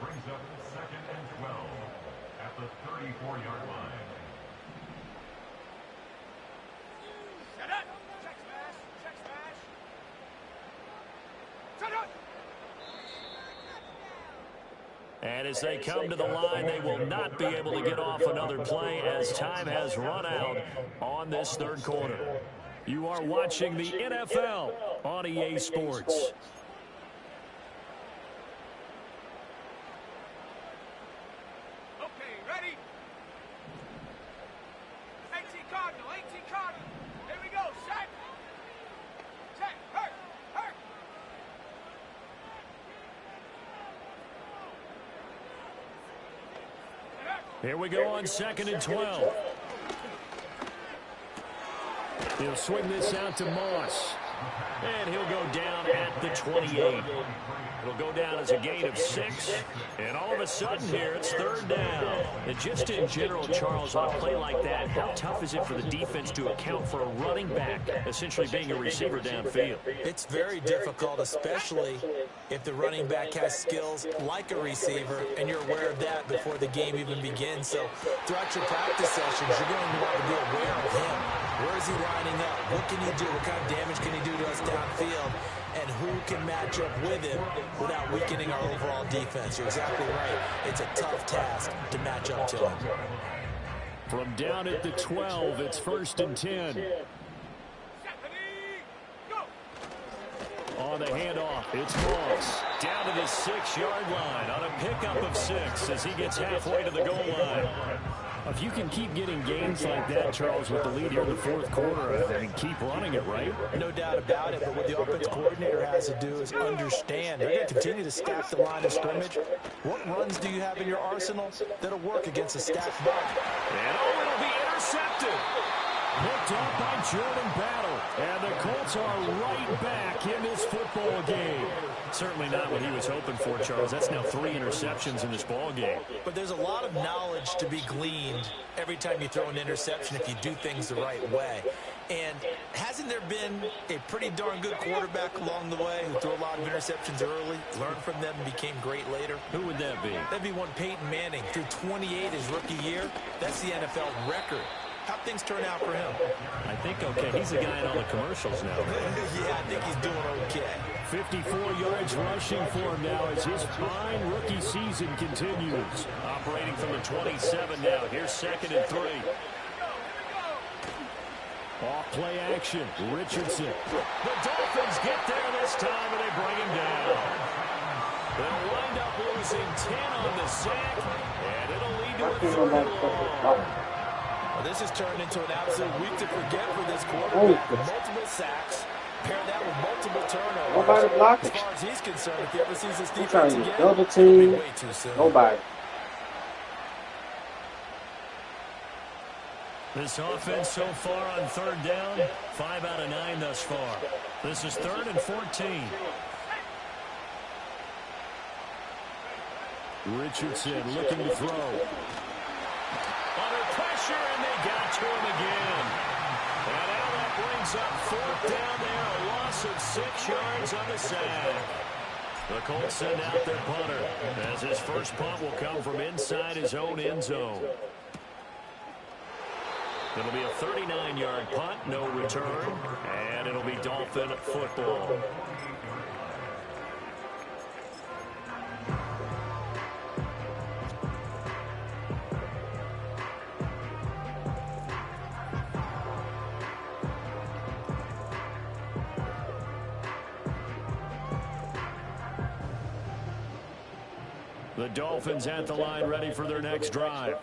brings up 2nd and 12 at the 34-yard line. Shut up! Check smash! Check smash! Shut up! And as they come to the line, they will not be able to get off another play as time has run out on this 3rd quarter. You are watching the NFL on EA Sports. Okay, ready? 18 Cardinal, 18 Cardinal. Here we go, set. Set, hurt, hurt. Here we go on 2nd and 12. He'll swing this out to Moss. And he'll go down at the 28. It'll go down as a gain of 6. And all of a sudden here, it's 3rd down. And just in general, Charles, on a play like that, how tough is it for the defense to account for a running back essentially being a receiver downfield? It's very difficult, especially if the running back has skills like a receiver, and you're aware of that before the game even begins. So throughout your practice sessions, you're going to want to be aware of him. Where is he lining up? What can he do? What kind of damage can he do to us downfield? And who can match up with him without weakening our overall defense? You're exactly right. It's a tough task to match up to him. From down at the 12, it's 1st and 10. On the handoff, it's Moss. Down to the 6-yard line on a pickup of 6 as he gets halfway to the goal line. If you can keep getting gains like that, Charles, with the lead here in the 4th quarter, I mean, keep running it, right? No doubt about it, but what the offense coordinator has to do is understand. They're going to continue to stack the line of scrimmage. What runs do you have in your arsenal that'll work against a stacked box? And it'll be intercepted. Picked up by Jordan Battle. And the Colts are right back in this football game. Certainly not what he was hoping for, Charles. That's now 3 interceptions in this ball game. But there's a lot of knowledge to be gleaned every time you throw an interception if you do things the right way. And hasn't there been a pretty darn good quarterback along the way who threw a lot of interceptions early, learned from them, and became great later? Who would that be? That'd be one Peyton Manning. Threw 28 his rookie year. That's the NFL record. How'd things turn out for him? I think okay. He's the guy in all the commercials now. Yeah, I think he's doing okay. 54 yards rushing for him now as his fine rookie season continues. Operating from the 27 now. Here's 2nd and 3. Off play action, Richardson. The Dolphins get there this time, and they bring him down. They'll wind up losing 10 on the sack, and it'll lead to a 3rd and long. Well, this has turned into an absolute week to forget for this quarterback. Multiple sacks. Pair that with multiple turnovers. Nobody blocking. As far as he's concerned, if he ever sees this I'm defense trying to again, double it'll be team. way too soon. Nobody. This offense so far on third down, 5 out of 9 thus far. This is 3rd and 14. Richardson looking to throw. Under pressure, and they got to him again. And now that brings up 4th down there, a loss of 6 yards on the sack. The Colts send out their punter, as his first punt will come from inside his own end zone. It'll be a 39-yard punt, no return, and it'll be Dolphin football. The Dolphins at the line, ready for their next drive.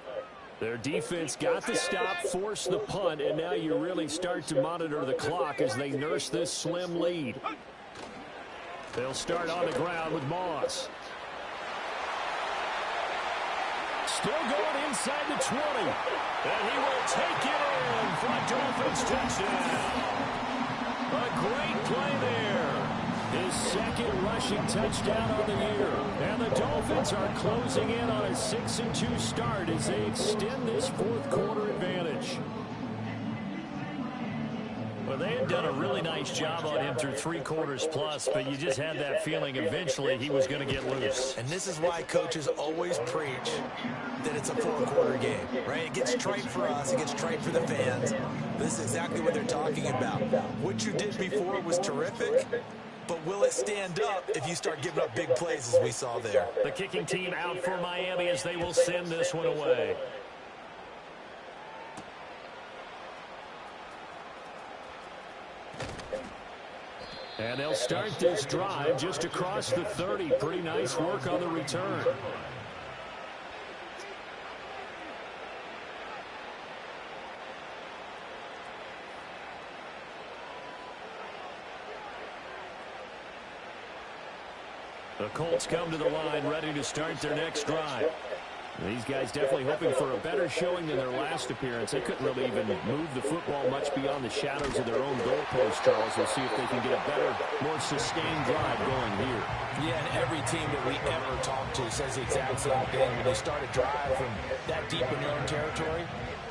Their defense got the stop, forced the punt, and now you really start to monitor the clock as they nurse this slim lead. They'll start on the ground with Moss. Still going inside the 20. And he will take it in for a Dolphins touchdown. A great play there. His second rushing touchdown on the year. And the Dolphins are closing in on a 6-2 start as they extend this fourth quarter advantage. Well, they had done a really nice job on him through 3 quarters plus, but you just had that feeling eventually he was going to get loose. And this is why coaches always preach that it's a 4-quarter game, right? It gets trite for us. It gets trite for the fans. This is exactly what they're talking about. What you did before was terrific, but will it stand up if you start giving up big plays as we saw there? The kicking team out for Miami as they will send this one away. And they'll start this drive just across the 30. Pretty nice work on the return. The Colts come to the line ready to start their next drive. These guys definitely hoping for a better showing than their last appearance. They couldn't really even move the football much beyond the shadows of their own goalpost, Charles. We'll see if they can get a better, more sustained drive going here. Yeah, and every team that we ever talk to says the exact same thing. When they start a drive from that deep in their own territory,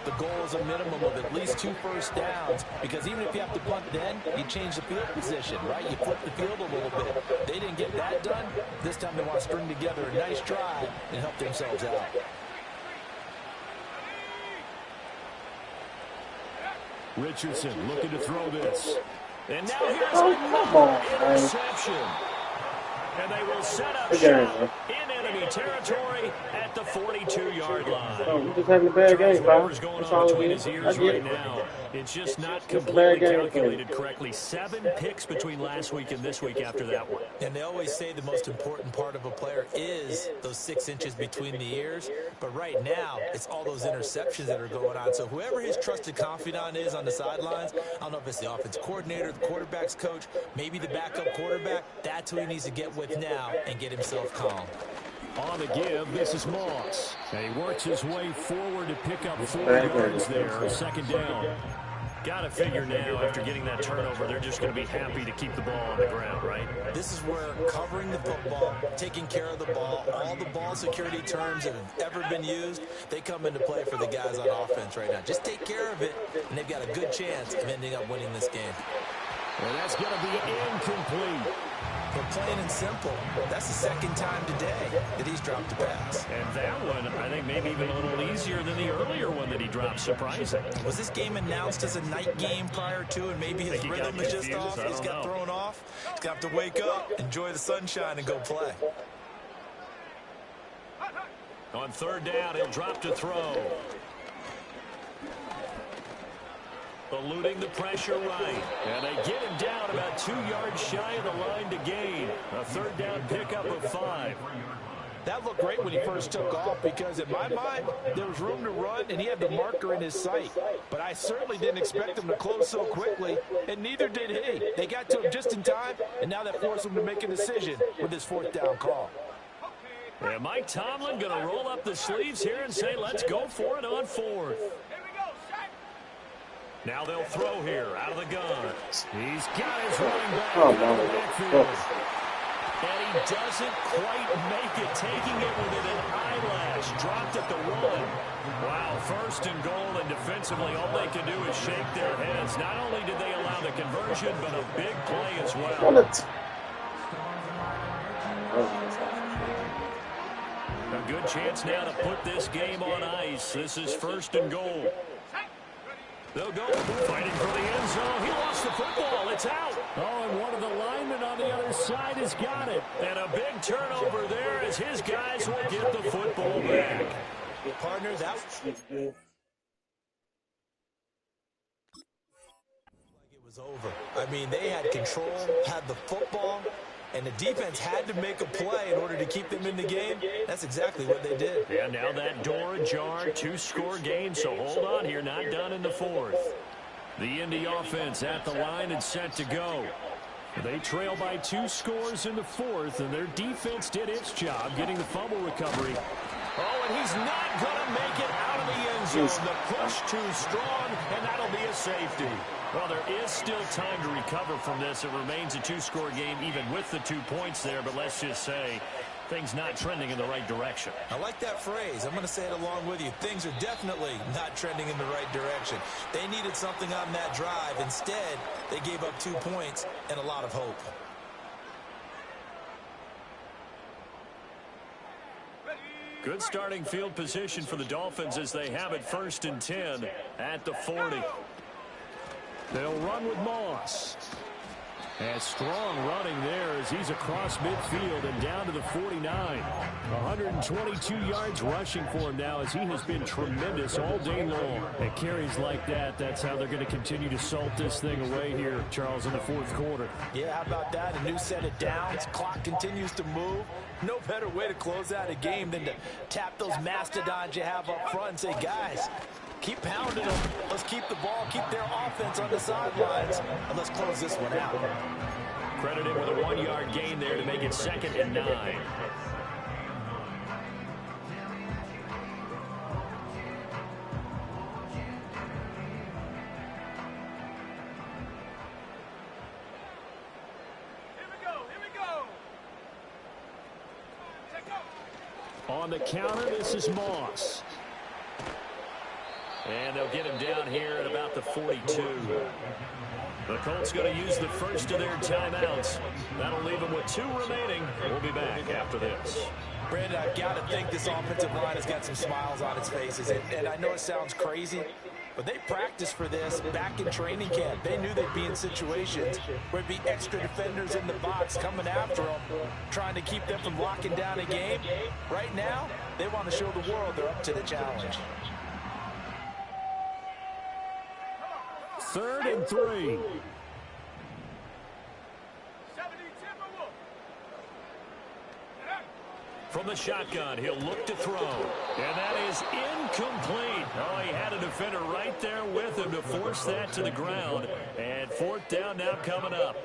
the goal is a minimum of at least 2 first downs, because even if you have to punt then, you change the field position, right? You flip the field a little bit. They didn't get that done. This time they want to string together a nice drive and help themselves out. Richardson looking to throw this. And now here's Oh, another interception. And they will set up shop in enemy territory at the 42-yard line. Oh, we're just having a bad game, pal. Whatever's going That's on all between it his is. ears I get right it. now, it's just not It's a completely bad game. calculated correctly. 7 picks between last week and this week after that one. And they always say the most important part of a player is those 6 inches between the ears. But right now, it's all those interceptions that are going on. So whoever his trusted confidant is on the sidelines, I don't know if it's the offense coordinator, the quarterback's coach, maybe the backup quarterback, that's who he needs to get with now and get himself calm. On the give, this is Moss. And he works his way forward to pick up 4 yards there, second down. Got to figure now, after getting that turnover, they're just going to be happy to keep the ball on the ground, right? This is where covering the football, taking care of the ball, all the ball security terms that have ever been used, they come into play for the guys on offense right now. Just take care of it, and they've got a good chance of ending up winning this game. And that's going to be incomplete. But plain and simple, that's the second time today that he's dropped a pass. And that one, I think, maybe even a little easier than the earlier one that he dropped, surprising. Was this game announced as a night game prior to, and maybe his rhythm is just off? He's got thrown off. He's got to wake up, enjoy the sunshine, and go play. On third down, he'll drop to throw. Eluding the pressure right. And they get him down about 2 yards shy of the line to gain. A third down pickup of 5. That looked great when he first took off because, in my mind, there was room to run, and he had the marker in his sight. But I certainly didn't expect him to close so quickly, and neither did he. They got to him just in time, and now that forced him to make a decision with his fourth down call. And Mike Tomlin going to roll up the sleeves here and say, let's go for it on fourth. Now they'll throw here out of the gun. He's got his running back out of the backfield. And he doesn't quite make it, taking it within an eyelash. Dropped at the 1. Wow, first and goal, and defensively all they can do is shake their heads. Not only did they allow the conversion, but a big play as well. A good chance now to put this game on ice. This is first and goal. They'll go fighting for the end zone. He lost the football. It's out. Oh, and one of the linemen on the other side has got it. And a big turnover there as his guys will get the football back. Partner, that it was over. I mean, they had control, had the football, and the defense had to make a play in order to keep them in the game. That's exactly what they did. Yeah, now that door ajar, 2-score game, so hold on here, not done in the fourth. The Indy offense at the line and set to go. They trail by 2 scores in the fourth, and their defense did its job getting the fumble recovery. Oh, and he's not going to make it out of the end zone. The push too strong, and that'll be a safety. Well, there is still time to recover from this. It remains a 2-score game even with the 2 points there, but let's just say things not trending in the right direction. I like that phrase. I'm going to say it along with you. Things are definitely not trending in the right direction. They needed something on that drive. Instead, they gave up 2 points and a lot of hope. Good starting field position for the Dolphins as they have it 1st and 10 at the 40. They'll run with Moss. And strong running there as he's across midfield and down to the 49. 122 yards rushing for him now as he has been tremendous all day long. And carries like that, that's how they're going to continue to salt this thing away here, Charles, in the fourth quarter. Yeah, how about that? A new set of downs. Clock continues to move. No better way to close out a game than to tap those mastodons you have up front and say, guys, keep pounding them. Let's keep the ball, keep their offense on the sidelines, and let's close this one out. Credited with a 1-yard gain there to make it 2nd and 9. On the counter, this is Moss. And they'll get him down here at about the 42. The Colts going to use the first of their timeouts. That'll leave them with 2 remaining. We'll be back after this. Brandon, I've got to think this offensive line has got some smiles on its faces. And I know it sounds crazy, but they practiced for this back in training camp. They knew they'd be in situations where there'd be extra defenders in the box coming after them, trying to keep them from locking down a game. Right now, they want to show the world they're up to the challenge. 3rd and 3. From the shotgun, he'll look to throw. And that is incomplete. Oh, he had a defender right there with him to force that to the ground. And 4th down now coming up.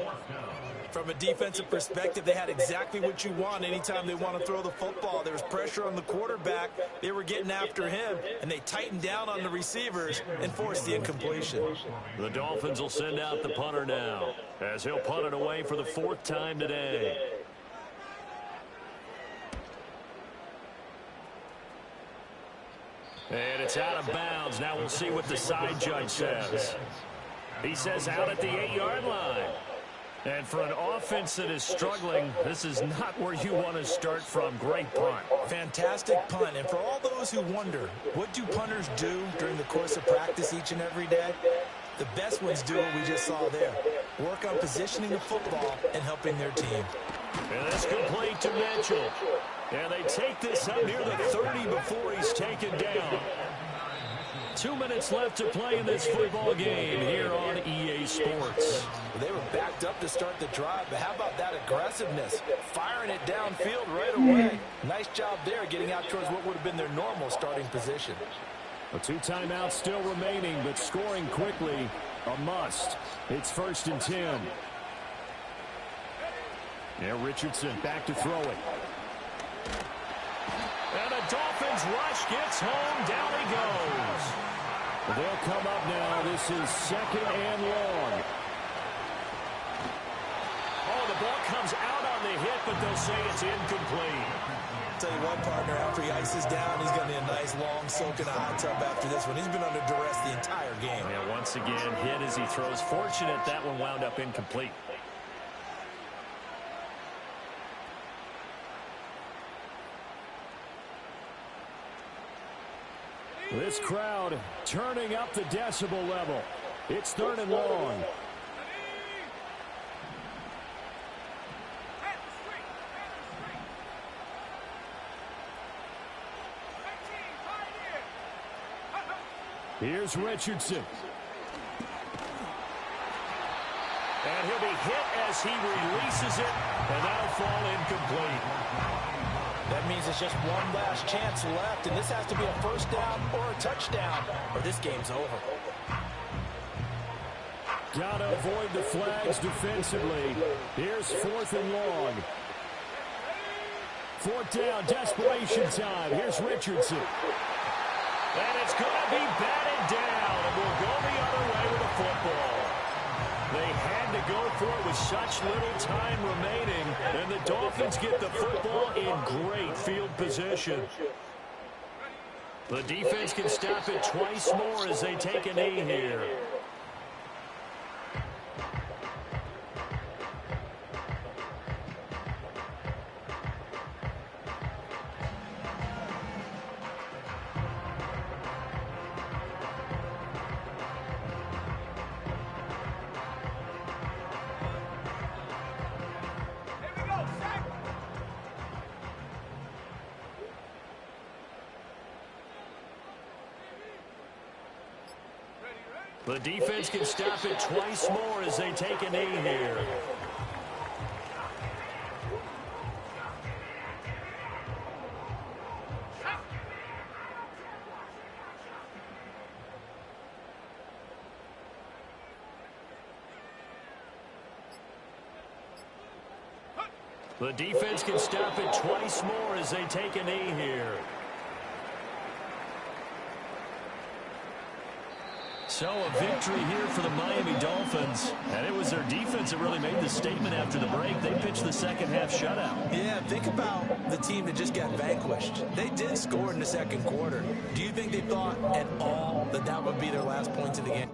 From a defensive perspective, they had exactly what you want anytime they want to throw the football. There was pressure on the quarterback. They were getting after him, and they tightened down on the receivers and forced the incompletion. The Dolphins will send out the punter now as he'll punt it away for the 4th time today. And it's out of bounds. Now we'll see what the side judge says. He says out at the 8-yard line. And for an offense that is struggling, this is not where you want to start from. Great punt. Fantastic punt. And for all those who wonder, what do punters do during the course of practice each and every day? The best ones do what we just saw there. Work on positioning the football and helping their team. And that's complete to Mitchell. And they take this up near the 30 before he's taken down. 2 minutes left to play in this football game here on EA Sports. They were backed up to start the drive, but how about that aggressiveness? Firing it downfield right away. Nice job there getting out towards what would have been their normal starting position. A 2 timeouts still remaining, but scoring quickly, a must. It's 1st and 10. Now Richardson back to throw it. And the Dolphins rush gets home. Down he goes. They'll come up now. This is 2nd and long. Oh, the ball comes out on the hit, but they'll say it's incomplete. Tell you what, partner, after he ices down, he's going to need a nice long soak in a hot tub after this one. He's been under duress the entire game. Yeah, once again, hit as he throws. Fortunate that one wound up incomplete. This crowd turning up the decibel level. It's 3rd and long. Here's Richardson. And he'll be hit as he releases it, and that'll fall incomplete. That means it's just one last chance left, and this has to be a 1st down or a touchdown, or this game's over. Gotta avoid the flags defensively. Here's 4th and long. 4th down, desperation time. Here's Richardson. And it's going to be batted down, and we'll go the other way with the football. They had to go for it with such little time remaining, and the Dolphins get the football in great field position. The defense can stop it twice more as they take a knee here. The defense can stop it twice more as they take a knee here. The defense can stop it twice more as they take a knee here. So a victory here for the Miami Dolphins. And it was their defense that really made the statement after the break. They pitched the second half shutout. Yeah, think about the team that just got vanquished. They did score in the 2nd quarter. Do you think they thought at all that that would be their last points of the game?